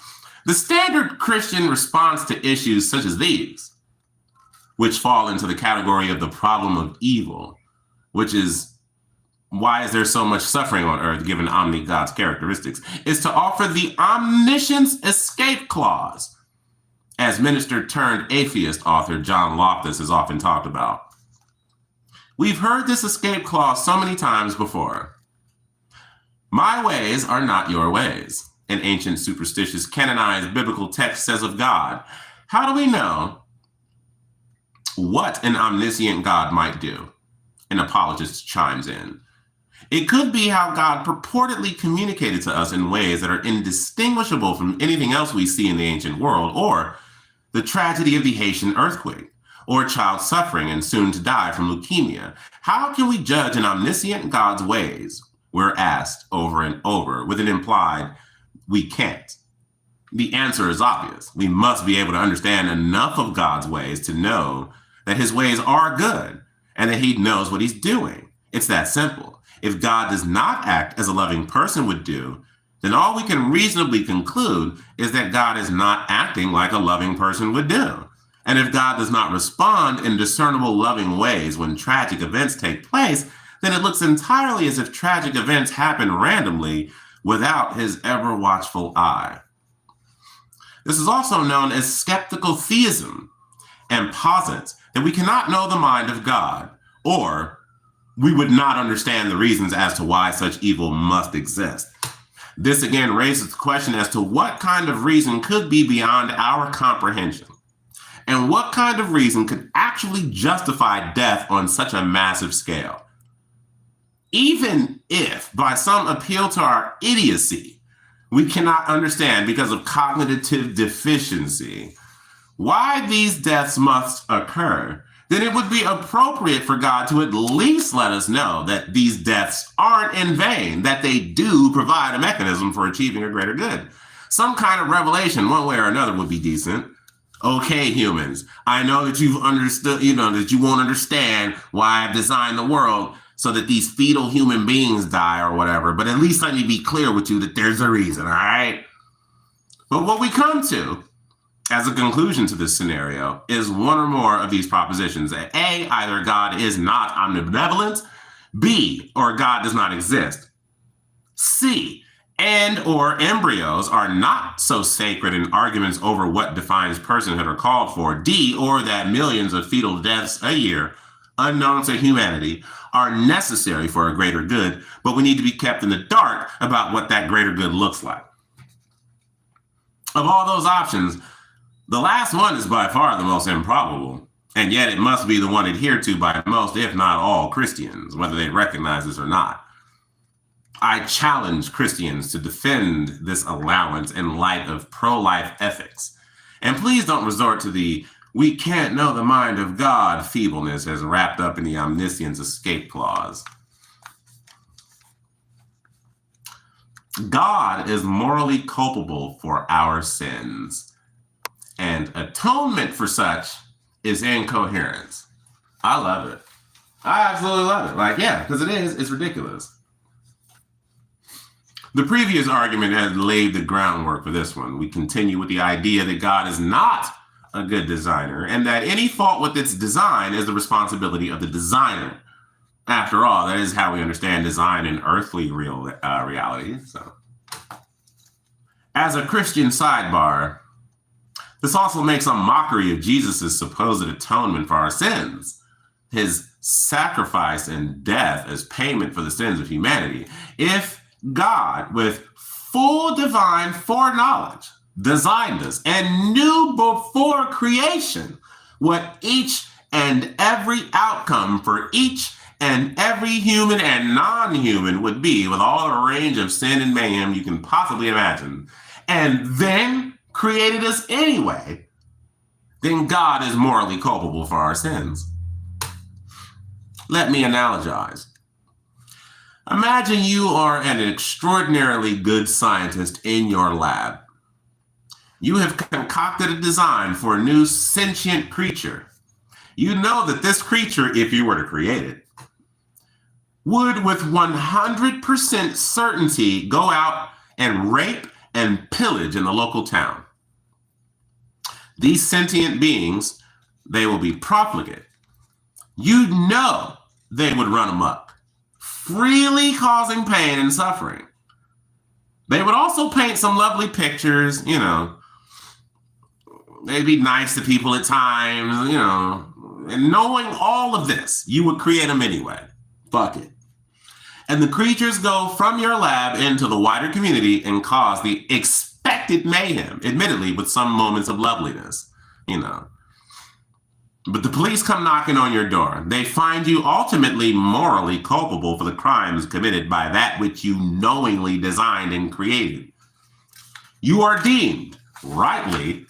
The standard Christian response to issues such as these, which fall into the category of the problem of evil, which is why is there so much suffering on earth given Omni-God's characteristics, is to offer the omniscience escape clause, as minister turned atheist author John Loftus has often talked about. We've heard this escape clause so many times before. My ways are not your ways, an ancient superstitious canonized biblical text says of God. How do we know what an omniscient God might do? An apologist chimes in. It could be how God purportedly communicated to us in ways that are indistinguishable from anything else we see in the ancient world, or the tragedy of the Haitian earthquake, or child suffering and soon to die from leukemia. How can we judge an omniscient God's ways? We're asked over and over with an implied, we can't. The answer is obvious. We must be able to understand enough of God's ways to know that his ways are good and that he knows what he's doing. It's that simple. If God does not act as a loving person would do, then all we can reasonably conclude is that God is not acting like a loving person would do. And if God does not respond in discernible loving ways when tragic events take place, then it looks entirely as if tragic events happen randomly without his ever watchful eye. This is also known as skeptical theism and posits that we cannot know the mind of God, or we would not understand the reasons as to why such evil must exist. This again raises the question as to what kind of reason could be beyond our comprehension, and what kind of reason could actually justify death on such a massive scale. Even if, by some appeal to our idiocy, we cannot understand because of cognitive deficiency why these deaths must occur, then it would be appropriate for God to at least let us know that these deaths aren't in vain, that they do provide a mechanism for achieving a greater good. Some kind of revelation, one way or another, would be decent. Okay, humans, I know that you've understood, that you won't understand why I've designed the world so that these fetal human beings die or whatever, but at least let me be clear with you that there's a reason, all right? But what we come to as a conclusion to this scenario is one or more of these propositions. A, either God is not omnibenevolent. B, or God does not exist. C, and or embryos are not so sacred in arguments over what defines personhood are called for. D, or that millions of fetal deaths a year, unknown to humanity, are necessary for a greater good, but we need to be kept in the dark about what that greater good looks like. Of all those options, the last one is by far the most improbable, and yet it must be the one adhered to by most, if not all, Christians, whether they recognize this or not. I challenge Christians to defend this allowance in light of pro-life ethics. And please don't resort to the "we can't know the mind of God" feebleness as wrapped up in the omniscience escape clause. God is morally culpable for our sins, and atonement for such is incoherence. I love it. I absolutely love it. Like, yeah, because it's ridiculous. The previous argument has laid the groundwork for this one. We continue with the idea that God is not a good designer and that any fault with its design is the responsibility of the designer. After all, that is how we understand design in earthly reality. So, as a Christian sidebar, this also makes a mockery of Jesus' supposed atonement for our sins, his sacrifice and death as payment for the sins of humanity. If God, with full divine foreknowledge, designed us and knew before creation what each and every outcome for each and every human and non-human would be, with all the range of sin and mayhem you can possibly imagine, and then created us anyway, then God is morally culpable for our sins. Let me analogize. Imagine you are an extraordinarily good scientist in your lab. You have concocted a design for a new sentient creature. You know that this creature, if you were to create it, would with 100% certainty go out and rape and pillage in the local town. These sentient beings, they will be profligate. You know they would run amok, freely causing pain and suffering. They would also paint some lovely pictures, you know. They'd be nice to people at times, you know. And knowing all of this, you would create them anyway. Fuck it. And the creatures go from your lab into the wider community and cause the expected mayhem, admittedly with some moments of loveliness, you know. But the police come knocking on your door. They find you ultimately morally culpable for the crimes committed by that which you knowingly designed and created. You are deemed, rightly,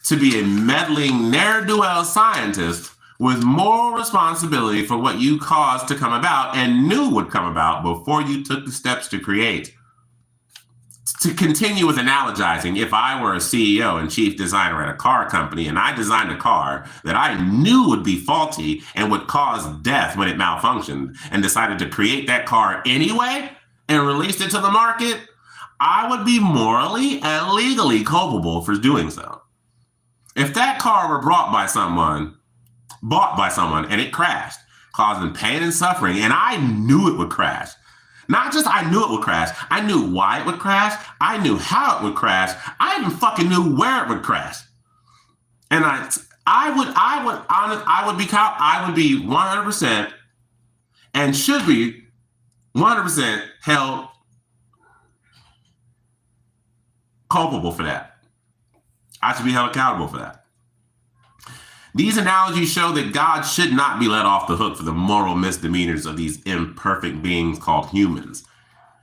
to be a meddling ne'er-do-well scientist with moral responsibility for what you caused to come about and knew would come about before you took the steps to create. To continue with analogizing, if I were a CEO and chief designer at a car company and I designed a car that I knew would be faulty and would cause death when it malfunctioned and decided to create that car anyway and released it to the market, I would be morally and legally culpable for doing so. If that car were bought by someone and it crashed, causing pain and suffering, and I knew it would crash, not just I knew it would crash, I knew why it would crash, I knew how it would crash, I even fucking knew where it would crash. And I would be 100% and should be 100% held culpable for that. I should be held accountable for that. These analogies show that God should not be let off the hook for the moral misdemeanors of these imperfect beings called humans.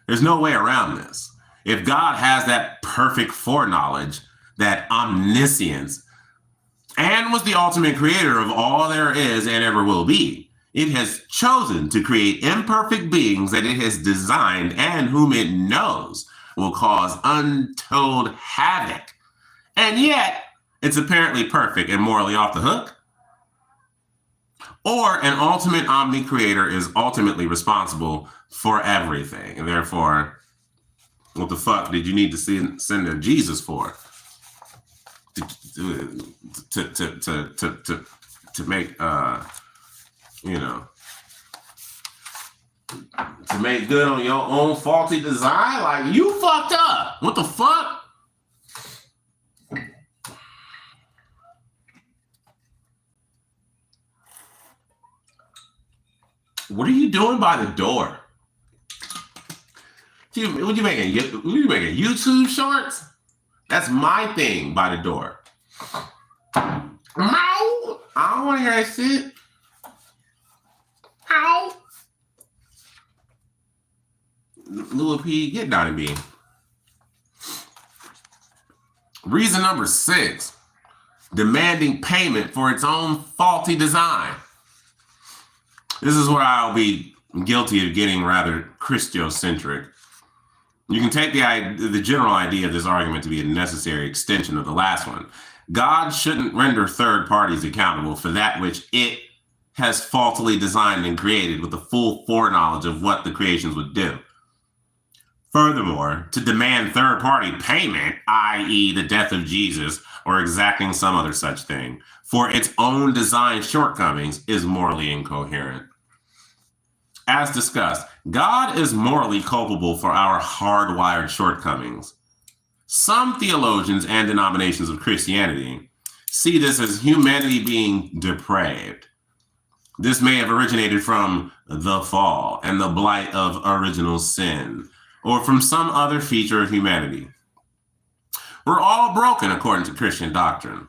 There's no way around this. If God has that perfect foreknowledge, that omniscience, and was the ultimate creator of all there is and ever will be, it has chosen to create imperfect beings that it has designed and whom it knows will cause untold havoc. And yet, it's apparently perfect and morally off the hook. Or an ultimate omni-creator is ultimately responsible for everything. And therefore, what the fuck did you need to send a Jesus for? To make, you know, to make good on your own faulty design? Like, you fucked up. What the fuck? What are you doing by the door? Would you making YouTube shorts? That's my thing by the door. Ow! I don't want to hear that shit. Ow! Lil P, get down and be. Reason number 6, demanding payment for its own faulty design. This is where I'll be guilty of getting rather Christocentric. You can take the general idea of this argument to be a necessary extension of the last one. God shouldn't render third parties accountable for that which it has faultily designed and created with the full foreknowledge of what the creations would do. Furthermore, to demand third-party payment, i.e. the death of Jesus or exacting some other such thing, for its own design shortcomings is morally incoherent. As discussed, God is morally culpable for our hardwired shortcomings. Some theologians and denominations of Christianity see this as humanity being depraved. This may have originated from the fall and the blight of original sin, or from some other feature of humanity. We're all broken according to Christian doctrine.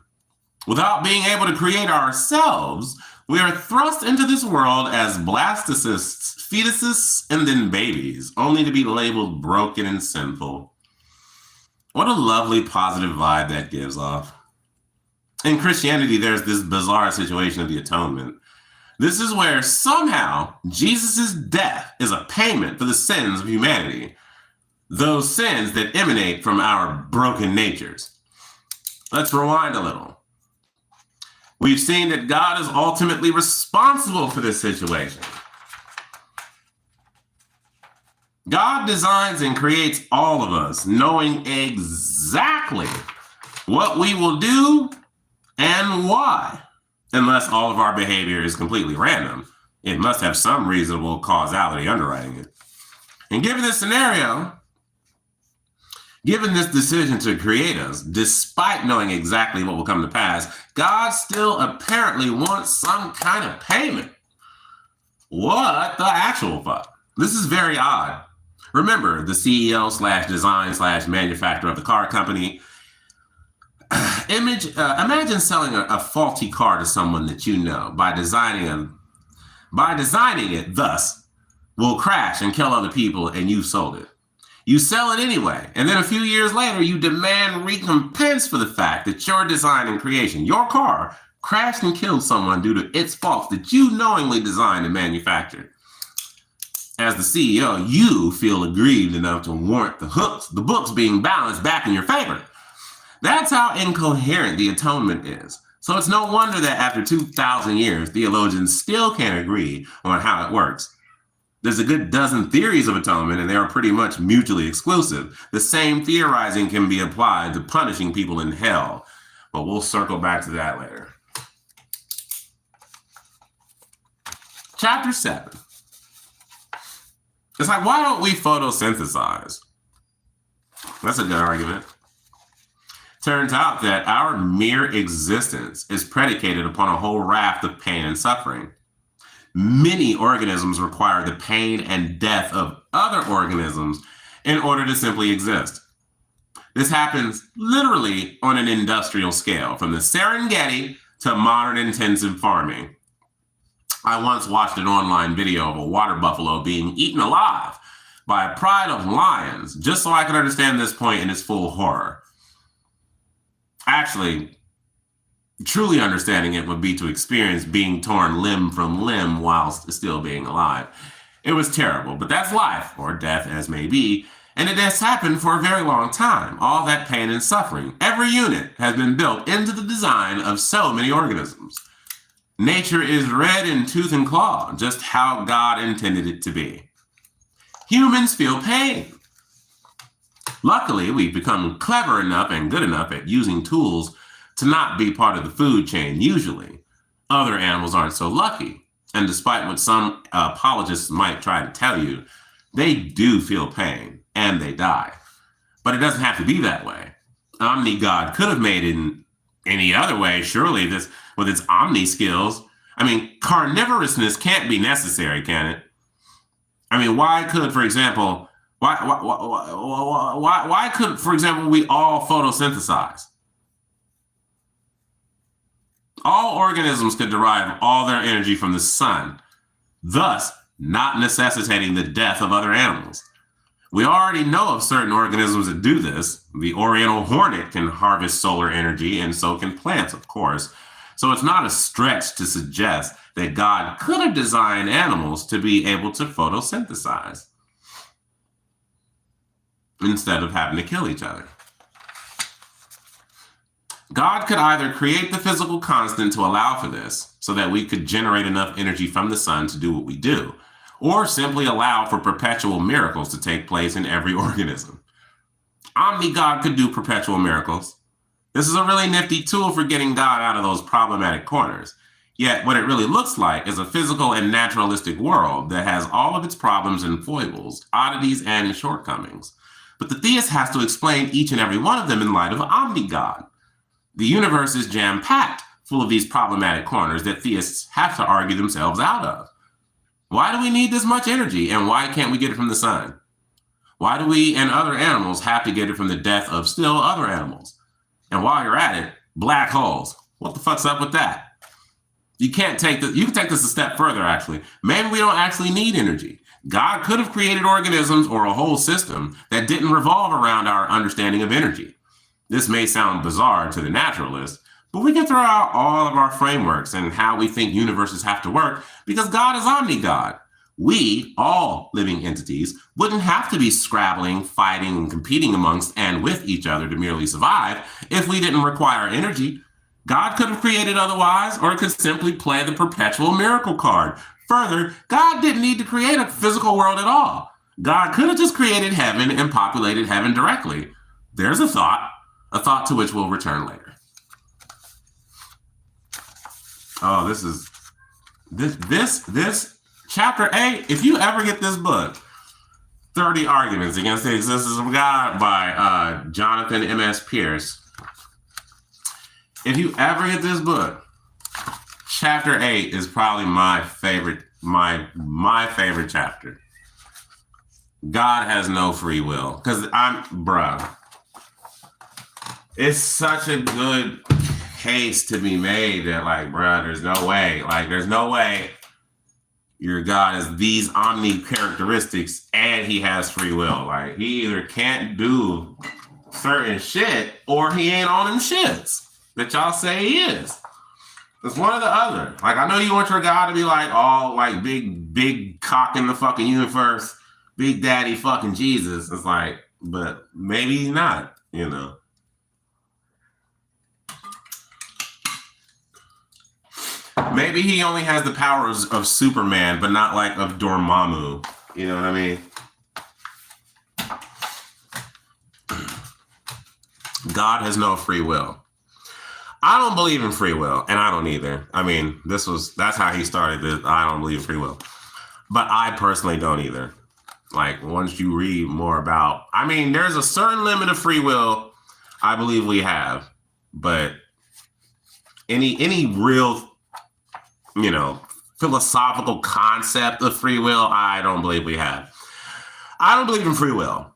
Without being able to create ourselves, we are thrust into this world as blastocysts, fetuses, and then babies, only to be labeled broken and sinful. What a lovely positive vibe that gives off. In Christianity, there's this bizarre situation of the atonement. This is where somehow Jesus' death is a payment for the sins of humanity, those sins that emanate from our broken natures. Let's rewind a little. We've seen that God is ultimately responsible for this situation. God designs and creates all of us, knowing exactly what we will do and why. Unless all of our behavior is completely random, it must have some reasonable causality underwriting it. And given this scenario, given this decision to create us, despite knowing exactly what will come to pass, God still apparently wants some kind of payment. What the actual fuck? This is very odd. Remember, the CEO/design/manufacturer of the car company. Imagine selling a faulty car to someone that you know by designing it, thus will crash and kill other people, and you sold it. You sell it anyway, and then a few years later, you demand recompense for the fact that your design and creation, your car, crashed and killed someone due to its faults that you knowingly designed and manufactured. As the CEO, you feel aggrieved enough to warrant the books being balanced back in your favor. That's how incoherent the atonement is. So it's no wonder that after 2,000 years, theologians still can't agree on how it works. There's a good dozen theories of atonement, and they are pretty much mutually exclusive. The same theorizing can be applied to punishing people in hell, but we'll circle back to that later. Chapter 7. It's like, why don't we photosynthesize? That's a good argument. Turns out that our mere existence is predicated upon a whole raft of pain and suffering. Many organisms require the pain and death of other organisms in order to simply exist. This happens literally on an industrial scale, from the Serengeti to modern intensive farming. I once watched an online video of a water buffalo being eaten alive by a pride of lions, just so I could understand this point in its full horror. Actually, truly understanding it would be to experience being torn limb from limb whilst still being alive. It was terrible, but that's life, or death as may be, and it has happened for a very long time. All that pain and suffering. Every unit has been built into the design of so many organisms. Nature is red in tooth and claw, just how God intended it to be. Humans feel pain. Luckily, we've become clever enough and good enough at using tools to not be part of the food chain usually. Other animals aren't so lucky. And despite what some apologists might try to tell you, they do feel pain and they die. But it doesn't have to be that way. Omni-God could have made it in any other way, surely, this with its omni skills. I mean, carnivorousness can't be necessary, can it? I mean, why could, for example, we all photosynthesize? All organisms could derive all their energy from the sun, thus not necessitating the death of other animals. We already know of certain organisms that do this. The oriental hornet can harvest solar energy, and so can plants, of course. So it's not a stretch to suggest that God could have designed animals to be able to photosynthesize instead of having to kill each other. God could either create the physical constant to allow for this, so that we could generate enough energy from the sun to do what we do, or simply allow for perpetual miracles to take place in every organism. Omni-God could do perpetual miracles. This is a really nifty tool for getting God out of those problematic corners. Yet what it really looks like is a physical and naturalistic world that has all of its problems and foibles, oddities and shortcomings. But the theist has to explain each and every one of them in light of Omni-God. The universe is jam-packed full of these problematic corners that theists have to argue themselves out of. Why do we need this much energy, and why can't we get it from the sun? Why do we and other animals have to get it from the death of still other animals? And while you're at it, black holes. What the fuck's up with that? You can take this a step further, actually. Maybe we don't actually need energy. God could have created organisms or a whole system that didn't revolve around our understanding of energy. This may sound bizarre to the naturalist, but we can throw out all of our frameworks and how we think universes have to work because God is omni-God. We, all living entities, wouldn't have to be scrabbling, fighting, and competing amongst and with each other to merely survive if we didn't require energy. God could have created otherwise, or could simply play the perpetual miracle card. Further, God didn't need to create a physical world at all. God could have just created heaven and populated heaven directly. There's a thought to which we'll return later. Oh, this chapter 8, if you ever get this book, 30 Arguments Against the Existence of God by Jonathan M.S. Pierce. If you ever get this book, chapter 8 is probably my favorite chapter. God has no free will. Because it's such a good case to be made that there's no way your God has these omni characteristics and he has free will. He either can't do certain shit or he ain't on them shits that y'all say he is. It's one or the other. I know you want your God to be all big cock in the fucking universe, big daddy fucking Jesus. It's but maybe he's not, Maybe he only has the powers of Superman, but not of Dormammu. You know what I mean? God has no free will. I don't believe in free will, and I don't either. I mean, that's how he started this. I don't believe in free will. But I personally don't either. Once you read more about, there's a certain limit of free will I believe we have, but any real philosophical concept of free will, I don't believe we have. I don't believe in free will.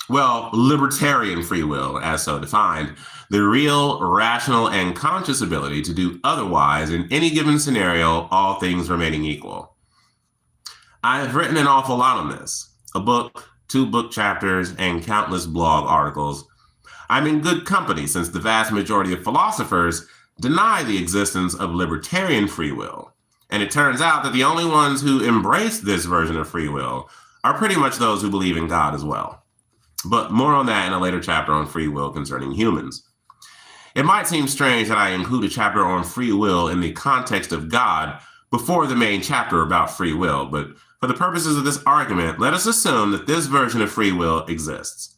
Well, libertarian free will, as so defined, the real, rational, and conscious ability to do otherwise in any given scenario, all things remaining equal. I have written an awful lot on this, a book, 2 book chapters, and countless blog articles. I'm in good company since the vast majority of philosophers deny the existence of libertarian free will. And it turns out that the only ones who embrace this version of free will are pretty much those who believe in God as well. But more on that in a later chapter on free will concerning humans. It might seem strange that I include a chapter on free will in the context of God before the main chapter about free will, but for the purposes of this argument, let us assume that this version of free will exists.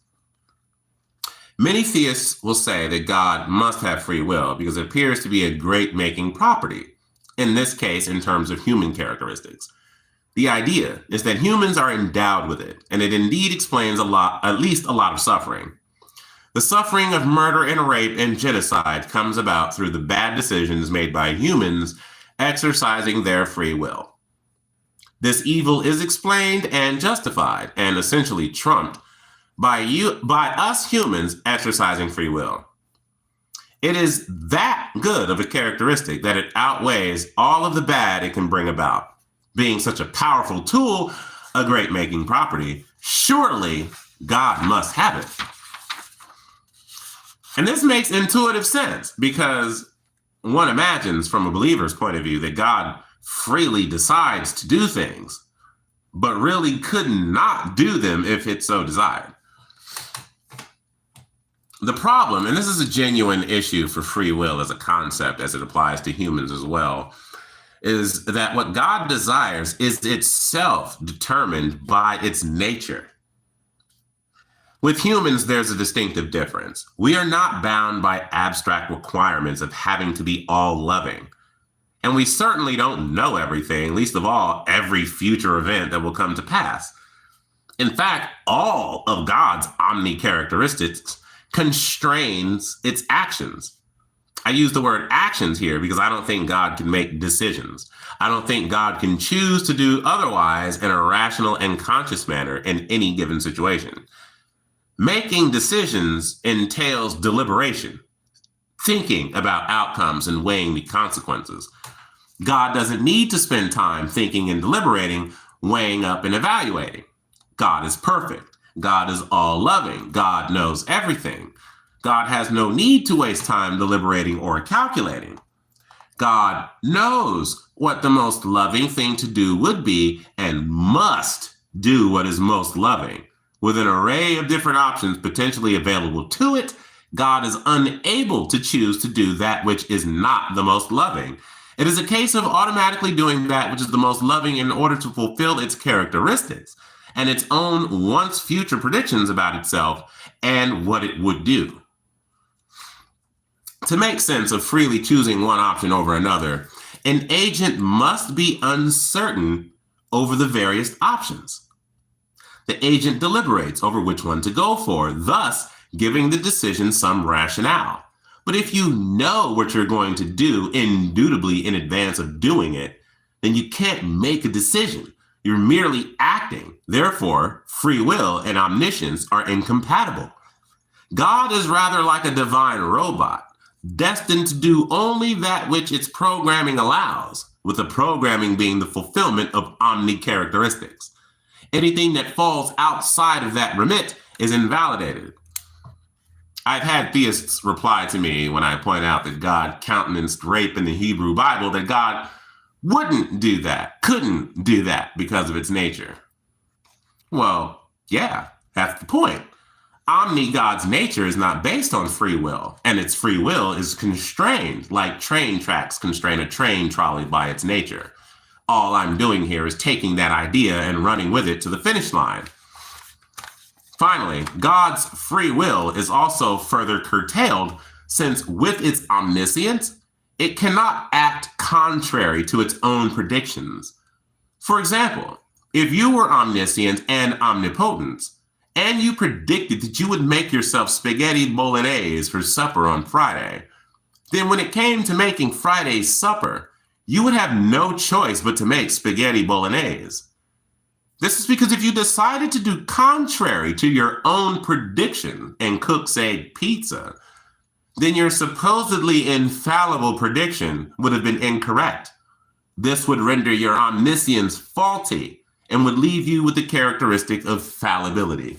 Many theists will say that God must have free will because it appears to be a great-making property, in this case in terms of human characteristics. The idea is that humans are endowed with it, and it indeed explains at least a lot of suffering. The suffering of murder and rape and genocide comes about through the bad decisions made by humans exercising their free will. This evil is explained and justified and essentially trumped by us humans exercising free will. It is that good of a characteristic that it outweighs all of the bad it can bring about. Being such a powerful tool, a great-making property, surely God must have it. And this makes intuitive sense because one imagines from a believer's point of view that God freely decides to do things, but really could not do them if it so desired. The problem, and this is a genuine issue for free will as a concept as it applies to humans as well, is that what God desires is itself determined by its nature. With humans, there's a distinctive difference. We are not bound by abstract requirements of having to be all loving. And we certainly don't know everything, least of all, every future event that will come to pass. In fact, all of God's omni-characteristics constrains its actions. I use the word actions here because I don't think God can make decisions. I don't think God can choose to do otherwise in a rational and conscious manner in any given situation. Making decisions entails deliberation, thinking about outcomes and weighing the consequences. God doesn't need to spend time thinking and deliberating, weighing up and evaluating. God is perfect. God is all-loving. God knows everything. God has no need to waste time deliberating or calculating. God knows what the most loving thing to do would be and must do what is most loving. With an array of different options potentially available to it, God is unable to choose to do that which is not the most loving. It is a case of automatically doing that which is the most loving in order to fulfill its characteristics and its own once future predictions about itself and what it would do. To make sense of freely choosing one option over another, an agent must be uncertain over the various options. The agent deliberates over which one to go for, thus giving the decision some rationale. But if you know what you're going to do indubitably in advance of doing it, then you can't make a decision. You're merely acting. Therefore, free will and omniscience are incompatible. God is rather like a divine robot, destined to do only that which its programming allows, with the programming being the fulfillment of omni-characteristics. Anything that falls outside of that remit is invalidated. I've had theists reply to me when I point out that God countenanced rape in the Hebrew Bible, that God wouldn't do that, couldn't do that because of its nature. Well, yeah, that's the point. Omni-God's nature is not based on free will, and its free will is constrained like train tracks constrain a train trolley by its nature. All I'm doing here is taking that idea and running with it to the finish line. Finally, God's free will is also further curtailed since with its omniscience, it cannot act contrary to its own predictions. For example, if you were omniscient and omnipotent, and you predicted that you would make yourself spaghetti bolognese for supper on Friday, then when it came to making Friday's supper, you would have no choice but to make spaghetti bolognese. This is because if you decided to do contrary to your own prediction and cook, say, pizza, then your supposedly infallible prediction would have been incorrect. This would render your omniscience faulty and would leave you with the characteristic of fallibility.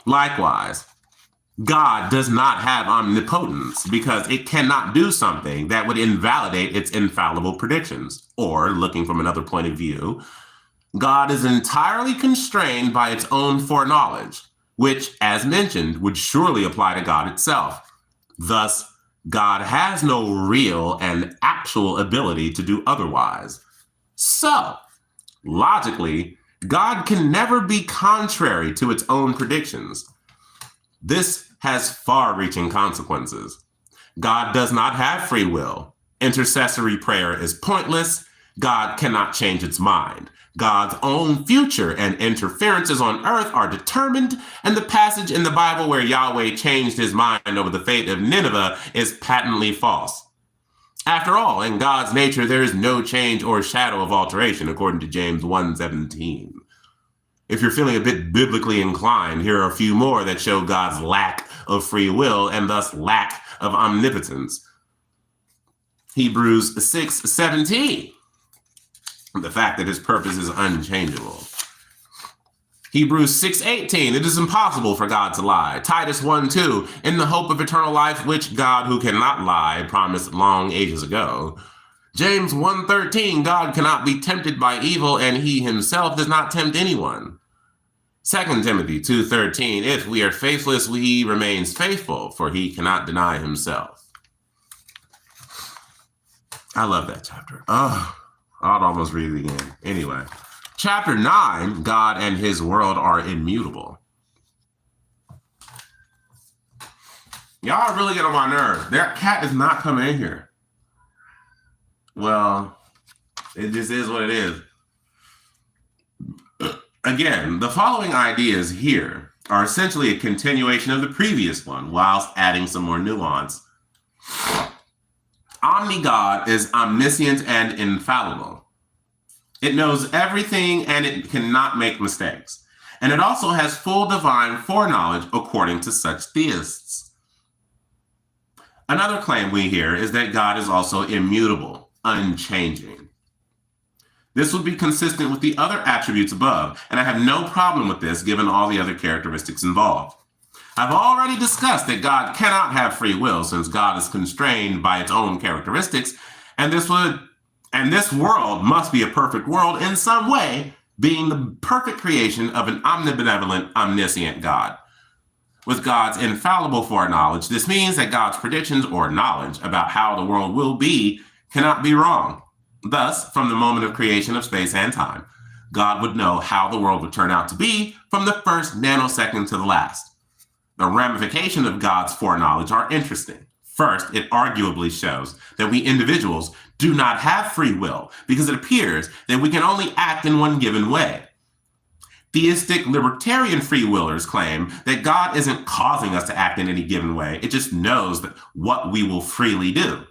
Likewise, God does not have omnipotence because it cannot do something that would invalidate its infallible predictions. Or, looking from another point of view, God is entirely constrained by its own foreknowledge, which, as mentioned, would surely apply to God itself. Thus, God has no real and actual ability to do otherwise. So, logically, God can never be contrary to its own predictions. This has far-reaching consequences. God does not have free will. Intercessory prayer is pointless. God cannot change its mind. God's own future and interferences on earth are determined, and the passage in the Bible where Yahweh changed his mind over the fate of Nineveh is patently false. After all, in God's nature, there is no change or shadow of alteration, according to James 1:17. If you're feeling a bit biblically inclined, here are a few more that show God's lack of free will and thus lack of omnipotence. Hebrews 6:17, the fact that his purpose is unchangeable. Hebrews 6:18, it is impossible for God to lie. Titus 1:2, in the hope of eternal life, which God, who cannot lie, promised long ages ago. James 1:13, God cannot be tempted by evil, and he himself does not tempt anyone. 2 Timothy 2:13, if we are faithless, he remains faithful, for he cannot deny himself. I love that chapter. Oh, I'd almost read it again. Anyway, chapter 9, God and his world are immutable. Y'all really get on my nerves. That cat is not coming in here. Well, it just is what it is. Again, the following ideas here are essentially a continuation of the previous one, whilst adding some more nuance. Omni-God is omniscient and infallible. It knows everything and it cannot make mistakes. And it also has full divine foreknowledge according to such theists. Another claim we hear is that God is also immutable, unchanging. This would be consistent with the other attributes above, and I have no problem with this given all the other characteristics involved. I've already discussed that God cannot have free will since God is constrained by its own characteristics, and this world must be a perfect world in some way, being the perfect creation of an omnibenevolent, omniscient God. With God's infallible foreknowledge, this means that God's predictions or knowledge about how the world will be cannot be wrong. Thus, from the moment of creation of space and time, God would know how the world would turn out to be from the first nanosecond to the last. The ramifications of God's foreknowledge are interesting. First, it arguably shows that we individuals do not have free will because it appears that we can only act in one given way. Theistic libertarian free willers claim that God isn't causing us to act in any given way. It just knows that what we will freely do.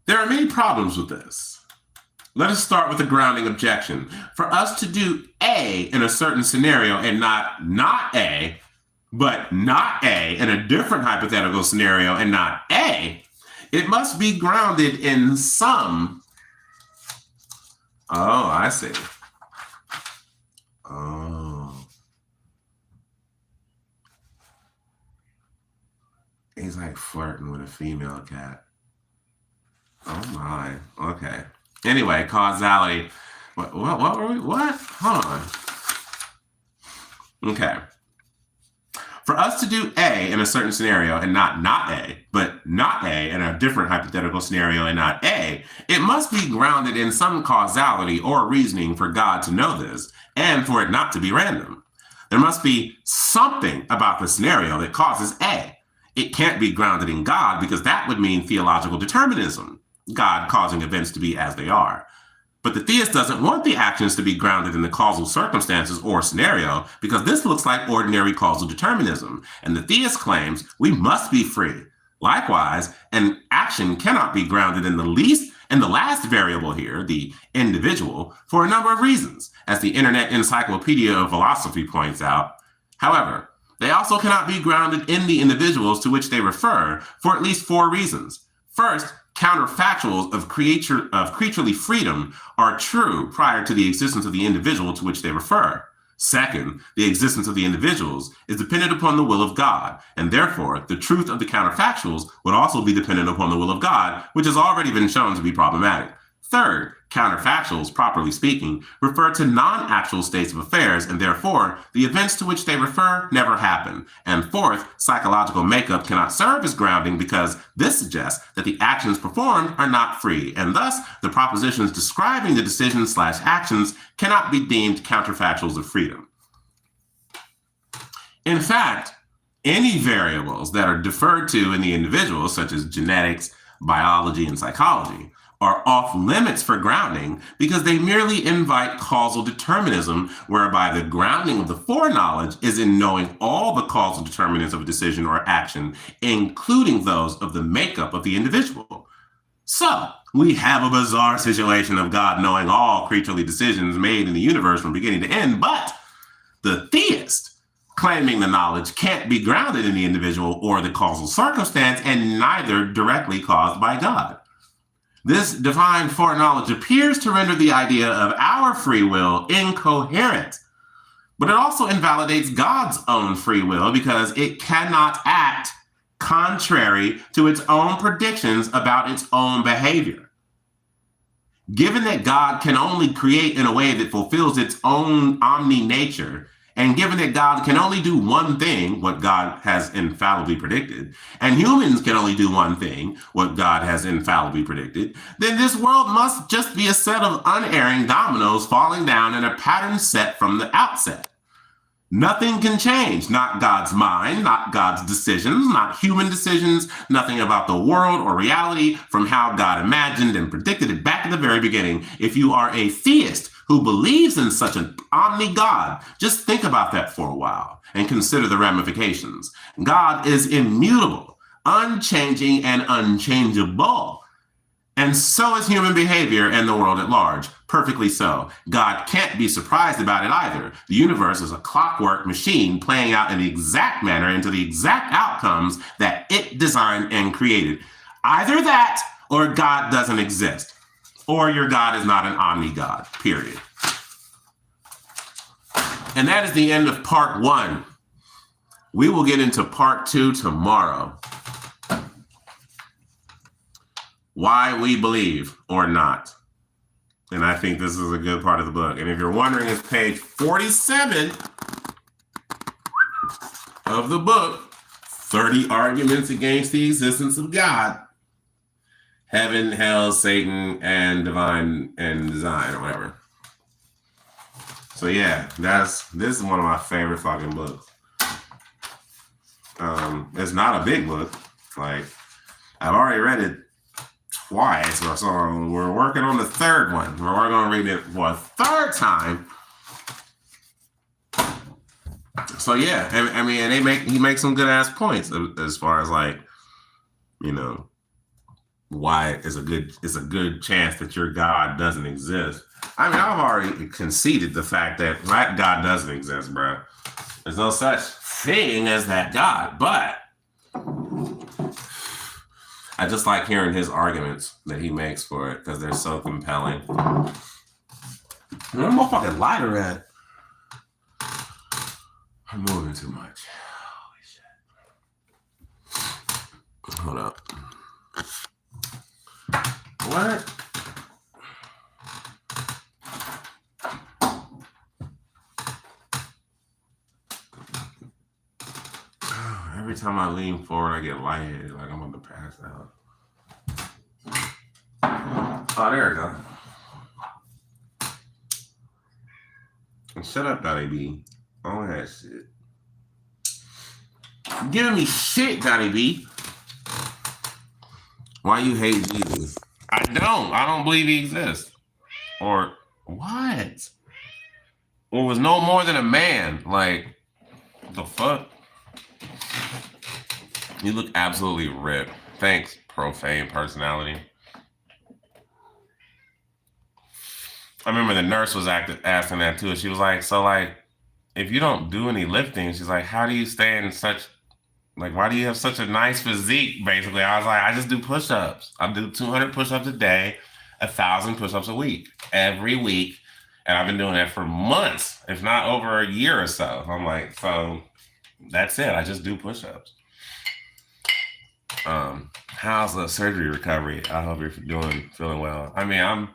There are many problems with this. Let us start with the grounding objection. For us to do A in a certain scenario and not A, but not A in a different hypothetical scenario and not A, it must be grounded in some. Oh, I see. Oh. He's like flirting with a female cat. Oh my. Okay. Anyway, causality. What were we? What? Hold on. Okay. For us to do A in a certain scenario and not A, but not A in a different hypothetical scenario and not A, it must be grounded in some causality or reasoning for God to know this and for it not to be random. There must be something about the scenario that causes A. It can't be grounded in God because that would mean theological determinism, God causing events to be as they are. But the theist doesn't want the actions to be grounded in the causal circumstances or scenario because this looks like ordinary causal determinism, and the theist claims we must be free. Likewise, an action cannot be grounded in the last variable here, the individual, for a number of reasons, as the Internet Encyclopedia of Philosophy points out. However, they also cannot be grounded in the individuals to which they refer for at least 4 reasons. First, counterfactuals of creaturely freedom are true prior to the existence of the individual to which they refer. Second, the existence of the individuals is dependent upon the will of God, and therefore the truth of the counterfactuals would also be dependent upon the will of God, which has already been shown to be problematic. Third, counterfactuals, properly speaking, refer to non-actual states of affairs, and therefore the events to which they refer never happen. And fourth, psychological makeup cannot serve as grounding because this suggests that the actions performed are not free, and thus the propositions describing the decisions/actions cannot be deemed counterfactuals of freedom. In fact, any variables that are deferred to in the individual, such as genetics, biology, and psychology, are off limits for grounding because they merely invite causal determinism, whereby the grounding of the foreknowledge is in knowing all the causal determinants of a decision or action, including those of the makeup of the individual. So we have a bizarre situation of God knowing all creaturely decisions made in the universe from beginning to end, but the theist claiming the knowledge can't be grounded in the individual or the causal circumstance, and neither directly caused by God. This divine foreknowledge appears to render the idea of our free will incoherent, but it also invalidates God's own free will because it cannot act contrary to its own predictions about its own behavior. Given that God can only create in a way that fulfills its own omni nature, and given that God can only do one thing, what God has infallibly predicted, and humans can only do one thing, what God has infallibly predicted, then this world must just be a set of unerring dominoes falling down in a pattern set from the outset. Nothing can change, not God's mind, not God's decisions, not human decisions, nothing about the world or reality from how God imagined and predicted it back at the very beginning. If you are a theist who believes in such an omni God, just think about that for a while and consider the ramifications. God is immutable, unchanging, and unchangeable. And so is human behavior and the world at large. Perfectly so. God can't be surprised about it either. The universe is a clockwork machine playing out in the exact manner into the exact outcomes that it designed and created. Either that or God doesn't exist. Or your God is not an omni-God, period. And that is the end of part 1. We will get into part 2 tomorrow. Why we believe or not. And I think this is a good part of the book. And if you're wondering, it's page 47 of the book, 30 Arguments Against the Existence of God, Heaven, Hell, Satan, and Divine and Design, or whatever. So yeah, this is one of my favorite fucking books. It's not a big book. Like, I've already read it twice or so. We're working on the third one. We're going to read it for a third time. So yeah, I mean, and he makes some good ass points as far as, like, you know, why it's a good chance that your God doesn't exist. I mean, I've already conceded the fact that God doesn't exist, bro. There's no such thing as that God, but I just like hearing his arguments that he makes for it because they're so compelling. Where's my fucking lighter at? I'm moving too much. Holy shit. Hold up. What? Every time I lean forward, I get lightheaded, like I'm about to pass out. Oh, there we go. And shut up, Dade. Oh, that shit. You're giving me shit, Dade. Why you hate Jesus? I don't believe he exists. Or what? Or was no more than a man. Like, what the fuck? You look absolutely ripped. Thanks, profane personality. I remember the nurse was asking that too. She was like, so, like, if you don't do any lifting, she's like, how do you stay in such, like, why do you have such a nice physique, basically? I was like, I just do push-ups. I do 200 push-ups a day, 1,000 push-ups a week, every week. And I've been doing that for months, if not over a year or so. I'm like, so that's it. I just do push-ups. How's the surgery recovery? I hope you're feeling well. I mean,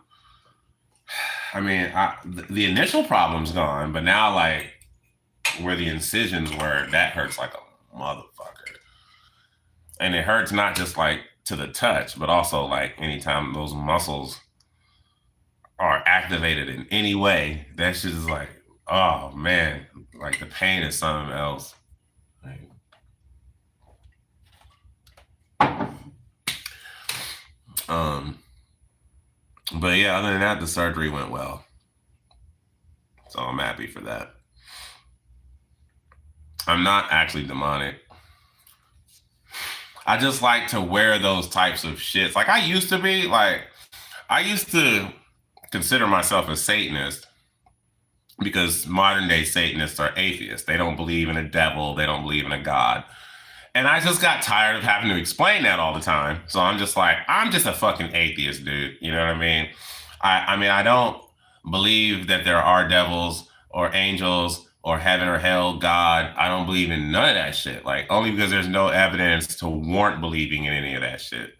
the initial problem's gone, but now, like, where the incisions were, that hurts like a motherfucker. And it hurts not just, like, to the touch, but also, like, anytime those muscles are activated in any way, that shit is like, oh man, like, the pain is something else. Like, but yeah, other than that, the surgery went well. So I'm happy for that. I'm not actually demonic. I just like to wear those types of shits. Like, I used to consider myself a Satanist because modern day Satanists are atheists. They don't believe in a devil. They don't believe in a God. And I just got tired of having to explain that all the time. So I'm just like, I'm just a fucking atheist, dude. You know what I mean? I don't believe that there are devils or angels or heaven or hell, God. I don't believe in none of that shit. Like, only because there's no evidence to warrant believing in any of that shit.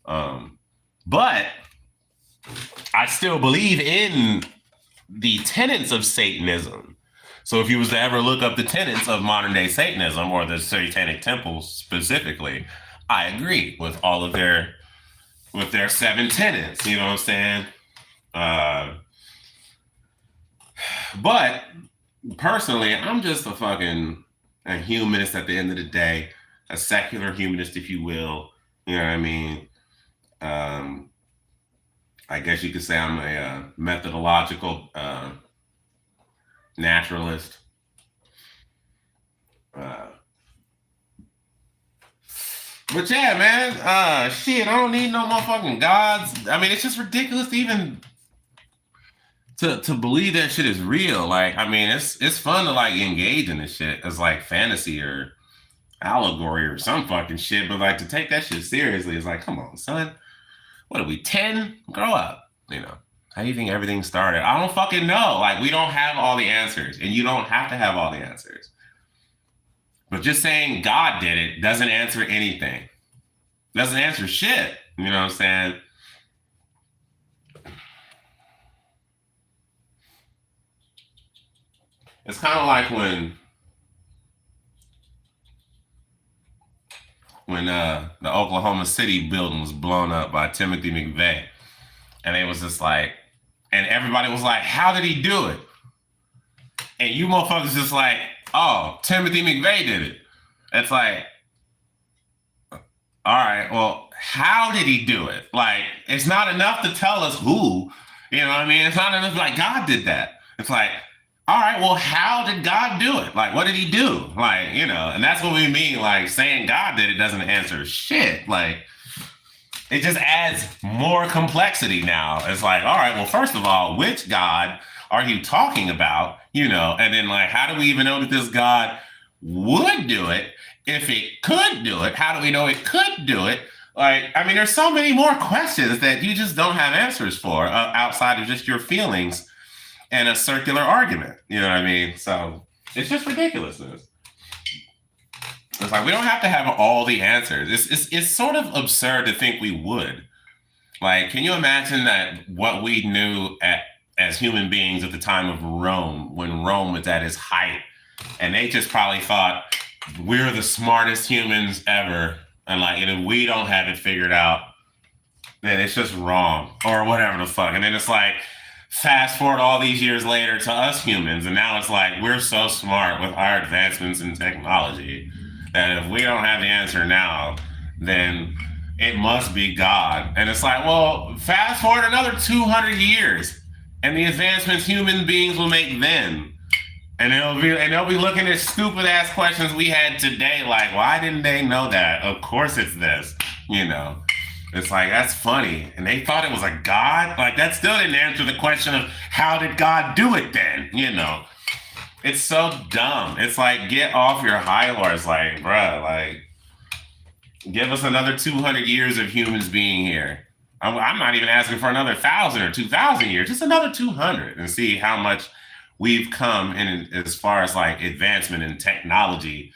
But I still believe in the tenets of Satanism. So if you was to ever look up the tenets of modern day Satanism or the Satanic temples specifically, I agree with all of their seven tenets. You know what I'm saying? But personally, I'm just a humanist at the end of the day, a secular humanist, if you will. You know what I mean? I guess you could say I'm a methodological naturalist. But yeah, man, shit, I don't need no motherfucking gods. I mean, it's just ridiculous to even to believe that shit is real. Like, I mean, it's fun to like engage in this shit as like fantasy or allegory or some fucking shit, but like to take that shit seriously is like, come on, son. What are we, 10? Grow up, you know. How do you think everything started? I don't fucking know. Like, we don't have all the answers, and you don't have to have all the answers. But just saying God did it doesn't answer anything. Doesn't answer shit. You know what I'm saying? It's kind of like when the Oklahoma City building was blown up by Timothy McVeigh. And it was just like, and everybody was like, how did he do it? And you motherfuckers just like, oh, Timothy McVeigh did it. It's like, all right, well, how did he do it? Like, it's not enough to tell us who, you know what I mean? It's not enough, like, God did that. It's like, all right, well, how did God do it? Like, what did he do? Like, you know, and that's what we mean. Like, saying God did it doesn't answer shit. Like, it just adds more complexity now. It's like, all right, well, first of all, which God are you talking about? You know, and then like, how do we even know that this God would do it? If it could do it, how do we know it could do it? Like, I mean, there's so many more questions that you just don't have answers for outside of just your feelings and a circular argument. You know what I mean? So it's just ridiculousness. It's like we don't have to have all the answers. It's sort of absurd to think we would. Like, can you imagine that what we knew as human beings at the time of Rome, when Rome was at its height, and they just probably thought we're the smartest humans ever, and like, and if we don't have it figured out, then it's just wrong or whatever the fuck. And then it's like, fast forward all these years later to us humans, and now it's like we're so smart with our advancements in technology that if we don't have the answer now, then it must be God. And it's like, well, fast forward another 200 years, and the advancements human beings will make then. And they'll be looking at stupid ass questions we had today, like, why didn't they know that? Of course it's this, you know. It's like, that's funny. And they thought it was a God? Like, that still didn't answer the question of how did God do it then? You know, it's so dumb. It's like, get off your high horse. Like, bruh, like, give us another 200 years of humans being here. I'm not even asking for another 1,000 or 2,000 years, just another 200 and see how much we've come in as far as like advancement in technology,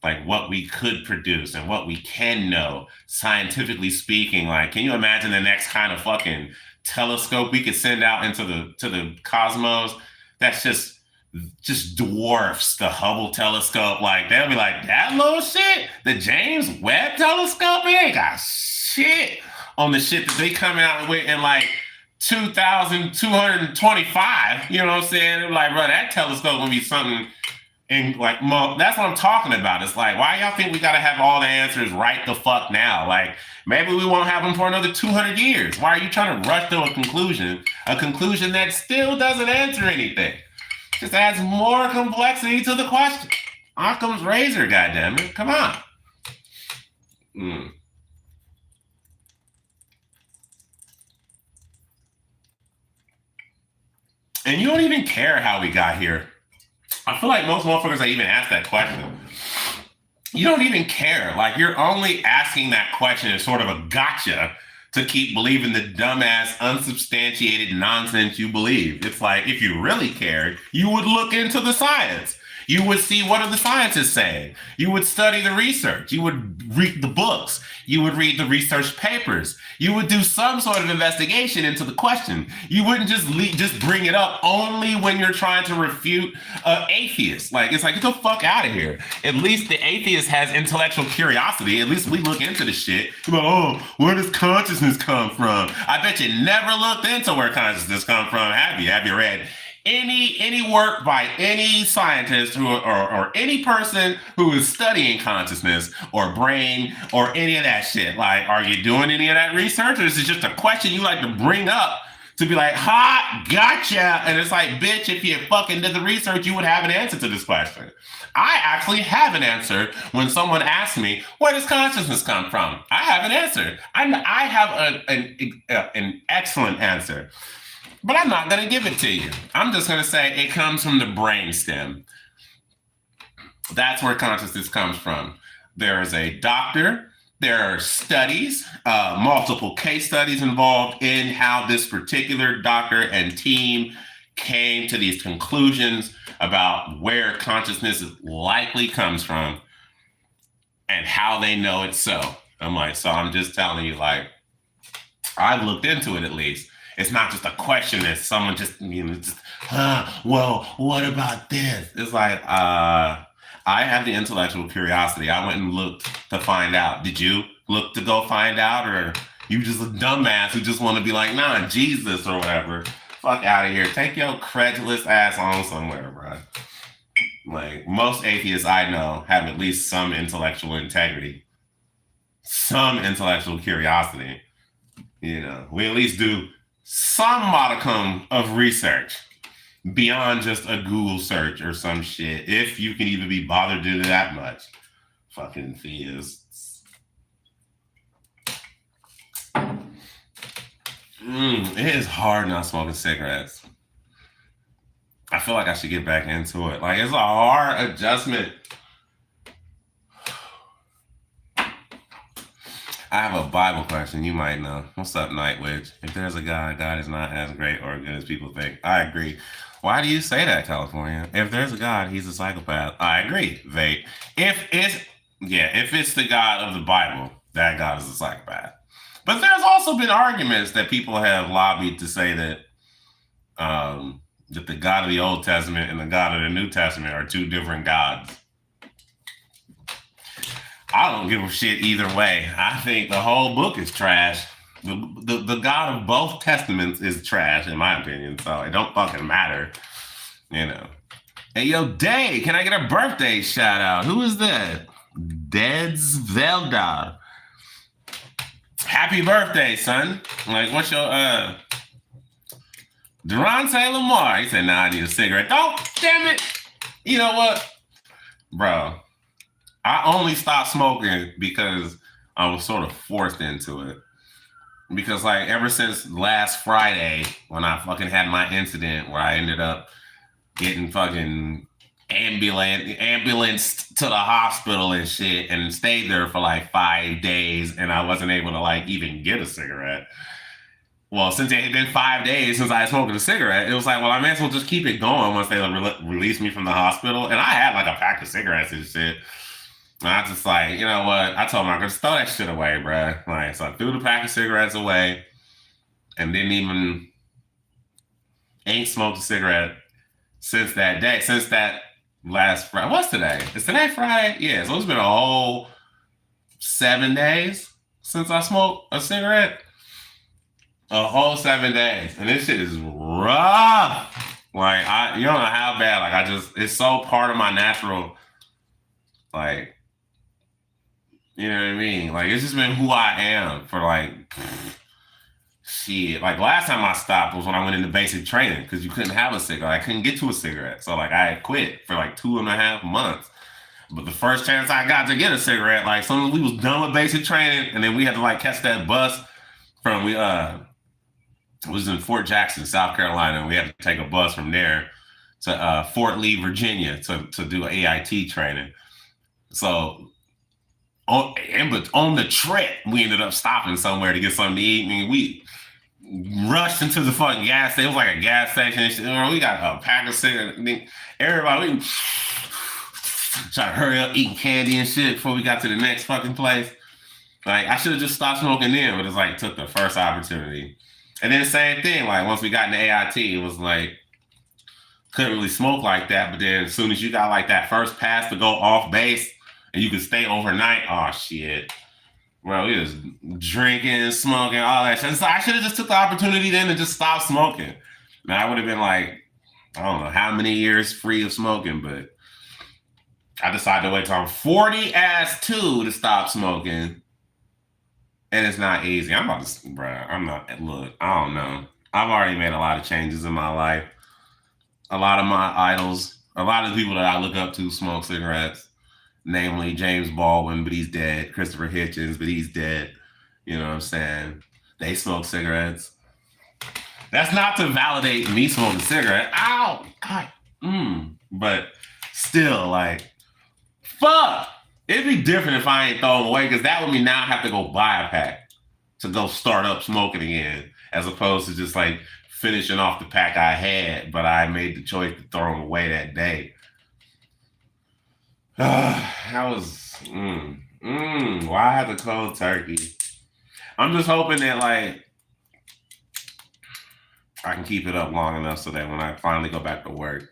like what we could produce and what we can know scientifically speaking. Like, can you imagine the next kind of fucking telescope we could send out into the cosmos? That's just dwarfs the Hubble telescope. Like, they'll be like, that little shit, the James Webb telescope, it ain't got shit on the shit that they come out with in like 2,225. You know what I'm saying? They're like, bro, that telescope gonna be something. And like, that's what I'm talking about. It's like, why y'all think we got to have all the answers right the fuck now? Like, maybe we won't have them for another 200 years. Why are you trying to rush to a conclusion that still doesn't answer anything? Just adds more complexity to the question. Occam's razor, goddammit. Come on. And you don't even care how we got here. I feel like most motherfuckers that even ask that question, you don't even care. Like, you're only asking that question as sort of a gotcha to keep believing the dumbass, unsubstantiated nonsense you believe. It's like, if you really cared, you would look into the science. You would see what are the scientists saying. You would study the research. You would read the books. You would read the research papers. You would do some sort of investigation into the question. You wouldn't just bring it up only when you're trying to refute atheists. Like, it's like, get the fuck out of here. At least the atheist has intellectual curiosity. At least we look into the shit. You're like, oh, where does consciousness come from? I bet you never looked into where consciousness come from, have you? Have you read any work by any scientist or any person who is studying consciousness or brain or any of that shit? Like, are you doing any of that research, or is it just a question you like to bring up to be like, ha, gotcha? And it's like, bitch, if you fucking did the research, you would have an answer to this question. I actually have an answer when someone asks me, where does consciousness come from? I have an answer. I have an excellent answer. But I'm not going to give it to you. I'm just going to say it comes from the brainstem. That's where consciousness comes from. There is a doctor. There are studies, multiple case studies involved in how this particular doctor and team came to these conclusions about where consciousness likely comes from and how they know it so. I'm like, so I'm just telling you, like, I've looked into it at least. It's not just a question that someone just, well, what about this? It's like, I have the intellectual curiosity. I went and looked to find out. Did you look to go find out? Or you just a dumbass who just want to be like, nah, Jesus or whatever. Fuck out of here. Take your credulous ass on somewhere, bro. Like, most atheists I know have at least some intellectual integrity, some intellectual curiosity. We at least do some modicum of research beyond just a Google search or some shit, if you can even be bothered to do that much. Fucking theists. It is hard not smoking cigarettes. I feel like I should get back into it. Like, it's a hard adjustment. I have a Bible question you might know. What's up, Night Witch? If there's a God, God is not as great or good as people think. I agree. Why do you say that, California? If there's a God, he's a psychopath. I agree, Vate. If it's the God of the Bible, that God is a psychopath. But there's also been arguments that people have lobbied to say that that the God of the Old Testament and the God of the New Testament are two different gods. I don't give a shit either way. I think the whole book is trash. The God of both testaments is trash, in my opinion. So it don't fucking matter, Hey, yo, Day, can I get a birthday shout out? Who is that? Dead's Veldar. Happy birthday, son. Like, what's your Durante Lamar? He said, nah, I need a cigarette. Oh, damn it. You know what? Bro, I only stopped smoking because I was sort of forced into it. Because, like, ever since last Friday, when I fucking had my incident where I ended up getting fucking ambulanced to the hospital and shit, and stayed there for like 5 days, and I wasn't able to like even get a cigarette. Well, since it had been 5 days since I had smoked a cigarette, it was like, well, I may as well just keep it going once they release me from the hospital. And I had like a pack of cigarettes and shit. And I just like, you know what? I told my girl, just throw that shit away, bro. Like, so I threw the pack of cigarettes away and ain't smoked a cigarette since that day, since that last Friday. What's today? Is today Friday? Yeah, so it's been a whole 7 days since I smoked a cigarette. A whole 7 days. And this shit is rough. Like, you don't know how bad. Like, it's so part of my natural, like, you know what I mean? Like, it's just been who I am for like, shit. Like, last time I stopped was when I went into basic training because you couldn't have a cigarette. I couldn't get to a cigarette. So, like, I had quit for like 2.5 months. But the first chance I got to get a cigarette, like, we was done with basic training, and then we had to like catch that bus from it was in Fort Jackson, South Carolina, and we had to take a bus from there to Fort Lee, Virginia, to do AIT training. So on the trip, we ended up stopping somewhere to get something to eat. I mean, we rushed into the fucking gas station. It was like a gas station. We got a pack of cigarettes. Everybody, try to hurry up eating candy and shit before we got to the next fucking place. Like, I should have just stopped smoking then, but it's like took the first opportunity. And then the same thing, like once we got into AIT, it was like couldn't really smoke like that. But then as soon as you got like that first pass to go off base and you could stay overnight, oh shit. Bro, we was drinking, smoking, all that shit. So I should have just took the opportunity then to just stop smoking. Man, I would have been like, I don't know how many years free of smoking, but I decided to wait till I'm 40-2 to stop smoking. And it's not easy. I'm about to, bro, I'm not, look, I don't know. I've already made a lot of changes in my life. A lot of my idols, a lot of the people that I look up to smoke cigarettes, namely James Baldwin, but he's dead. Christopher Hitchens, but he's dead. You know what I'm saying? They smoke cigarettes. That's not to validate me smoking a cigarette. Ow! God. But still, like, fuck! It'd be different if I ain't throw them away, because that would mean now I have to go buy a pack to go start up smoking again, as opposed to just like finishing off the pack I had, but I made the choice to throw them away that day. That was, why I had the cold turkey? I'm just hoping that like I can keep it up long enough so that when I finally go back to work,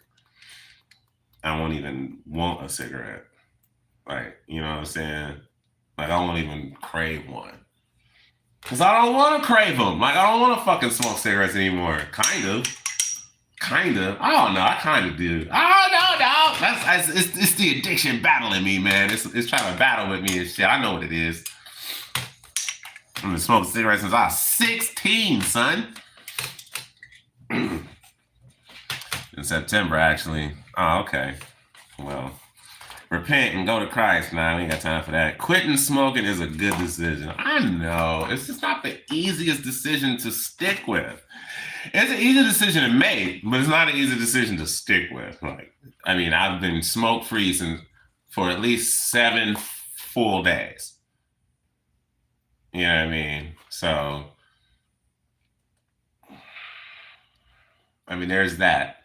I won't even want a cigarette. Like, you know what I'm saying? Like, I won't even crave one. Because I don't want to crave them. Like, I don't want to fucking smoke cigarettes anymore. Kind of. I don't know. I kind of do. Oh, no. It's the addiction battling me, man. It's trying to battle with me and shit. I know what it is. I've been smoking cigarettes since I was 16, son. In September, actually. Oh, okay. Well, repent and go to Christ. Nah, we ain't got time for that. Quitting smoking is a good decision. I know. It's just not the easiest decision to stick with. It's an easy decision to make, but it's not an easy decision to stick with. Like, I mean, I've been smoke-free for at least 7 full days. You know what I mean? So, I mean, there's that.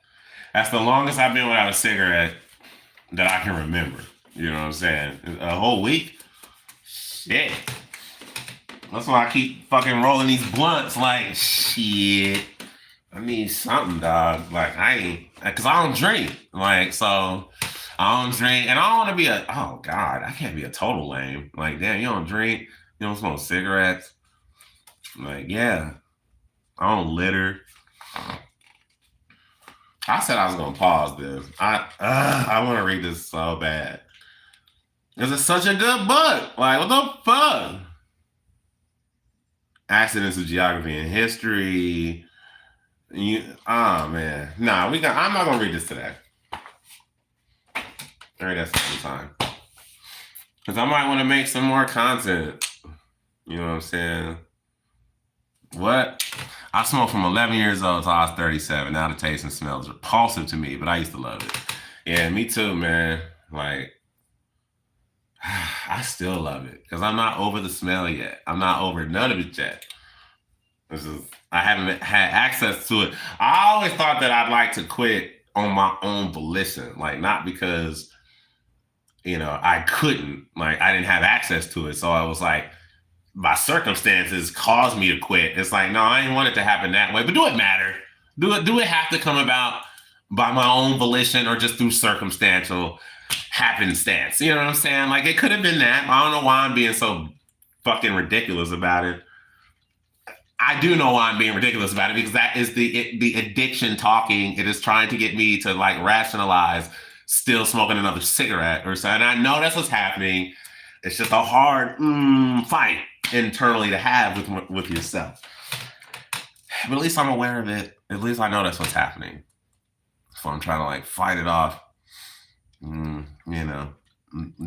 That's the longest I've been without a cigarette that I can remember. You know what I'm saying? A whole week? Shit. That's why I keep fucking rolling these blunts like, shit. I need something, dog. Like, because I don't drink. Like, so I don't drink. And I don't want to be oh, God, I can't be a total lame. Like, damn, you don't drink. You don't smoke cigarettes. Like, yeah. I don't litter. I said I was going to pause this. I want to read this so bad. Because it's such a good book. Like, what the fuck? Accidents of Geography and History. Oh, man. Nah, I'm not going to read this today. I'll read that sometime. Because I might want to make some more content. You know what I'm saying? What? I smoked from 11 years old till I was 37. Now the taste and smell is repulsive to me, but I used to love it. Yeah, me too, man. Like, I still love it because I'm not over the smell yet. I'm not over none of it yet. I haven't had access to it. I always thought that I'd like to quit on my own volition, like not because, I couldn't, like I didn't have access to it. So I was like, my circumstances caused me to quit. It's like, no, I didn't want it to happen that way. But do it matter? Do it have to come about by my own volition or just through circumstantial happenstance? You know what I'm saying? Like, it could have been that. I don't know why I'm being so fucking ridiculous about it. I do know why I'm being ridiculous about it, because that is the addiction talking. It is trying to get me to like rationalize still smoking another cigarette or something. And I know that's what's happening. It's just a hard fight internally to have with yourself. But at least I'm aware of it. At least I know that's what's happening. So I'm trying to like fight it off.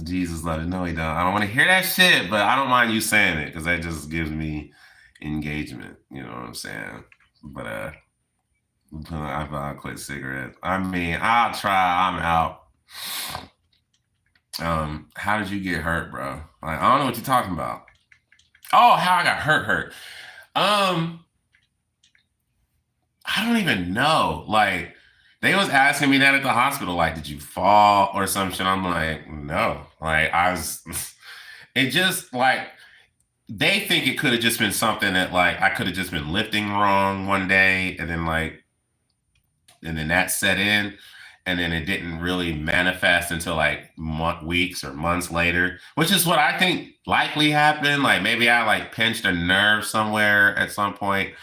Jesus love it. No, he don't. I don't want to hear that shit, but I don't mind you saying it because that just gives me engagement. You know what I'm saying? But I'll quit cigarettes. I mean, I'll try. I'm out. How did you get hurt, bro? Like, I don't know what you're talking about. Oh, how I got hurt. I don't even know. Like, They was asking me that at the hospital, like, did you fall or some shit? I'm like, no. Like, I was, it just like, they think it could have just been something that like I could have just been lifting wrong one day and then that set in. And then it didn't really manifest until like weeks or months later, which is what I think likely happened. Like maybe I like pinched a nerve somewhere at some point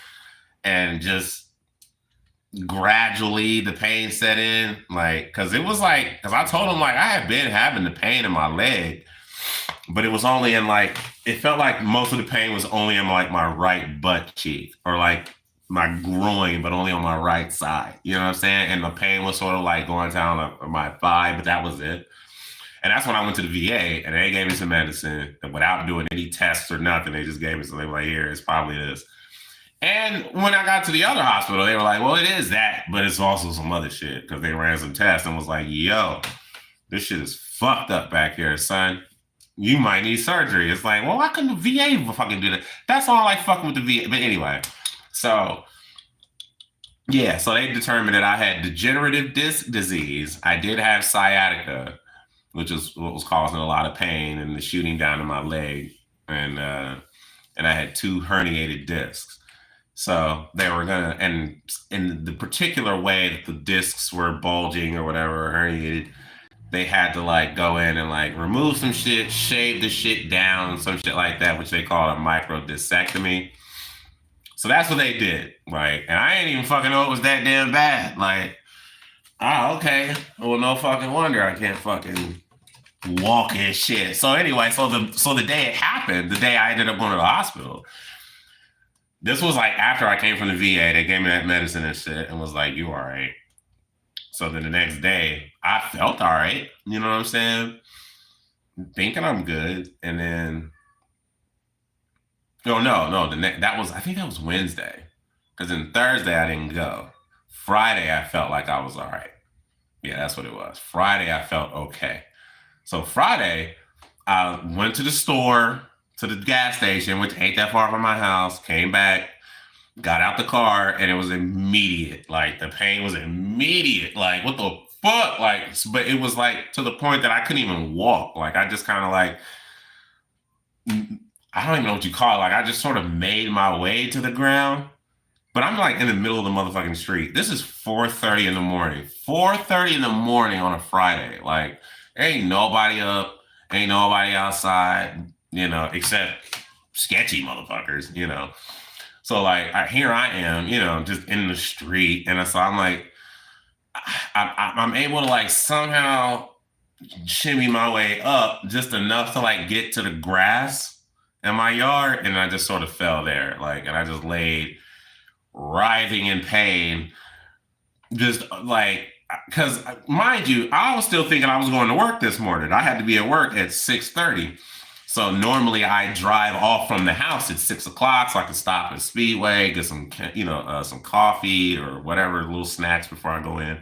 and just gradually the pain set in, like because it was like because I told him like I had been having the pain in my leg, but it was only in like it felt like most of the pain was only in like my right butt cheek or like my groin, but only on my right side. You know what I'm saying? And the pain was sort of like going down my thigh, but that was it. And that's when I went to the VA and they gave me some medicine without doing any tests or nothing. They just gave me something like, here, it's probably this. And when I got to the other hospital, they were like, well, it is that, but it's also some other shit because they ran some tests and was like, yo, this shit is fucked up back here, son. You might need surgery. It's like, well, why couldn't the VA fucking do that? That's all like fucking with the VA. But anyway, so yeah, so they determined that I had degenerative disc disease. I did have sciatica, which is what was causing a lot of pain and the shooting down to my leg. And I had 2 herniated discs. So they were gonna, and in the particular way that the discs were bulging or whatever, herniated, they had to like go in and like remove some shit, shave the shit down, some shit like that, which they call a microdiscectomy. So that's what they did. Like, and I ain't even fucking know it was that damn bad. Like, okay. Well, no fucking wonder I can't fucking walk and shit. So anyway, so the day it happened, the day I ended up going to the hospital, this was like after I came from the VA, they gave me that medicine and shit and was like, you all right. So then the next day, I felt all right. You know what I'm saying? Thinking I'm good. And then, no, that was, I think that was Wednesday. Because then Thursday, I didn't go. Friday, I felt like I was all right. Yeah, that's what it was. Friday, I felt okay. So Friday, I went to the store, to the gas station, which ain't that far from my house, came back, got out the car, and it was immediate. Like, the pain was immediate. Like, what the fuck? Like, but it was like to the point that I couldn't even walk. Like, I just kind of like, I don't even know what you call it. Like, I just sort of made my way to the ground. But I'm like in the middle of the motherfucking street. This is 4:30 in the morning. 4:30 in the morning on a Friday. Like, ain't nobody up, ain't nobody outside, you know, except sketchy motherfuckers, you know. So like, here I am, you know, just in the street, and so I'm like, I'm able to like somehow shimmy my way up just enough to like get to the grass in my yard, and I just sort of fell there, like, and I just laid writhing in pain, just like, because mind you, I was still thinking I was going to work this morning. I had to be at work at 6:30. So normally I drive off from the house at 6 o'clock so I can stop at Speedway, get some, you know, some coffee or whatever, little snacks before I go in.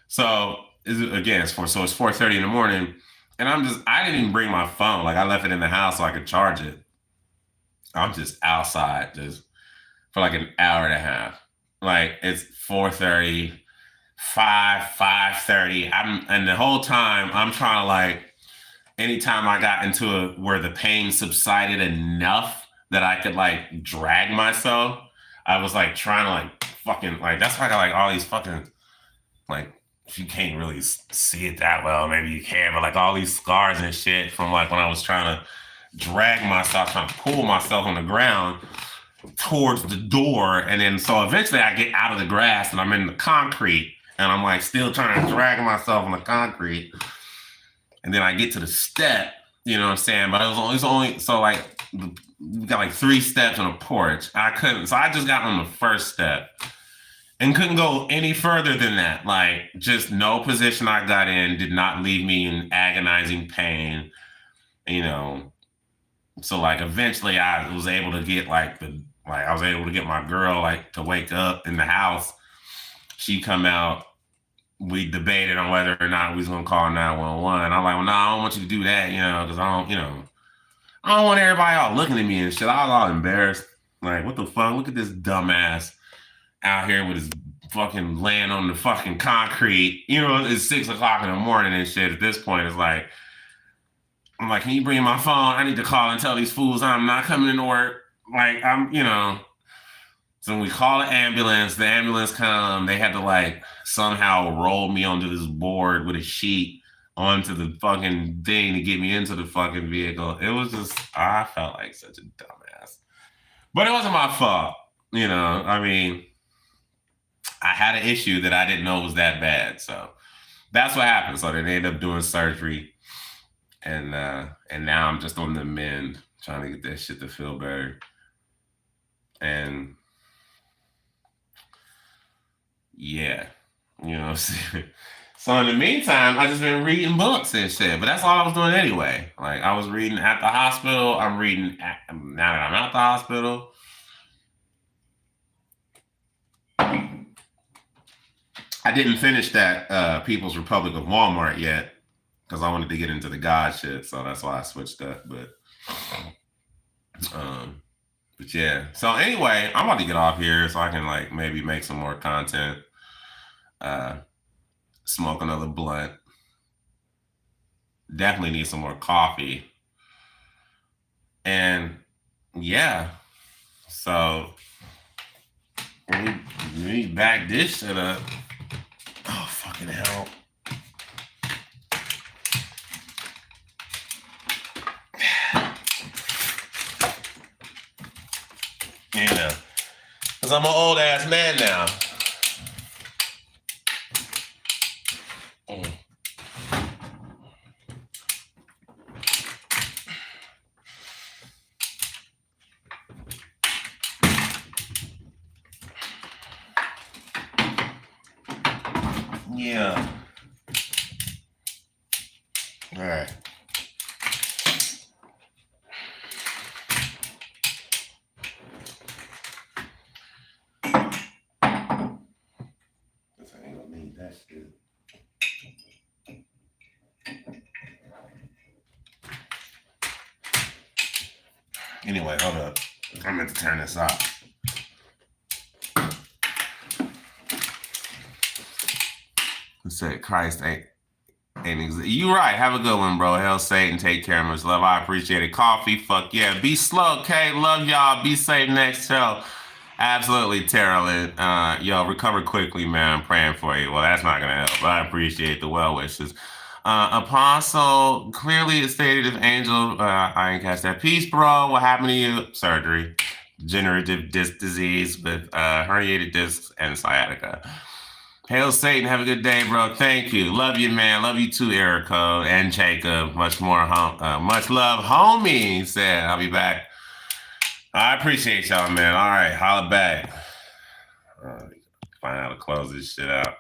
So again, it's 4:30 in the morning, and I didn't even bring my phone. Like, I left it in the house so I could charge it. I'm just outside, just for like an hour and a half. Like, it's 4:30, 5:30. And the whole time I'm trying to like, anytime I got into where the pain subsided enough that I could like drag myself, I was like trying to like fucking like, that's why I got like all these fucking, like, you can't really see it that well. Maybe you can, but like all these scars and shit from like when I was trying to drag myself, trying to pull myself on the ground towards the door. And then so eventually I get out of the grass and I'm in the concrete and I'm like still trying to drag myself on the concrete. And then I get to the step, you know what I'm saying? But it was only so like, we got like 3 steps on a porch. I couldn't, so I just got on the first step and couldn't go any further than that. Like, just no position I got in did not leave me in agonizing pain, you know. So like eventually I was able to get I was able to get my girl like to wake up in the house. She come out. We debated on whether or not we was gonna call 911. I'm like, well, no, I don't want you to do that, you know, because I don't want everybody all looking at me and shit. I was all embarrassed. Like, what the fuck? Look at this dumbass out here with his fucking laying on the fucking concrete. You know, it's 6 o'clock in the morning and shit. At this point, it's like, I'm like, can you bring my phone? I need to call and tell these fools I'm not coming into work. Like, So when we call the ambulance come, they had to like somehow roll me onto this board with a sheet onto the fucking thing to get me into the fucking vehicle. It was just, I felt like such a dumbass. But it wasn't my fault. I mean, I had an issue that I didn't know was that bad. So that's what happened. So they ended up doing surgery. And now I'm just on the mend, trying to get that shit to feel better. And yeah, you know what I'm saying? So in the meantime, I just been reading books and shit, but that's all I was doing anyway. Like I was reading at the hospital. I'm reading now that I'm at the hospital. I didn't finish that People's Republic of Walmart yet because I wanted to get into the God shit, so that's why I switched up. But yeah. So anyway, I'm about to get off here so I can like maybe make some more content. Smoke another blunt. Definitely need some more coffee. And yeah, so we back this shit up. Oh, fucking hell. Yeah, because I'm an old ass man now. Yeah. All right. I ain't gonna need that shit. Anyway, hold up. I meant to turn this off. Said Christ ain't you right. Have a good one, bro. Hell Satan, take care, much love. I appreciate it. Coffee, fuck yeah. Be slow, okay? Love y'all. Be safe next show. Absolutely, Terrell. Yo, recover quickly, man. I'm praying for you. Well, that's not gonna help, but I appreciate the well wishes. Apostle, clearly it stated if Angel, I didn't catch that. Peace, bro. What happened to you? Surgery. Degenerative disc disease with herniated discs and sciatica. Hail Satan. Have a good day, bro. Thank you. Love you, man. Love you too, Erica and Jacob. Much more. Much love, homie. He said, I'll be back. I appreciate y'all, man. All right. Holla back. Find out how to close this shit out.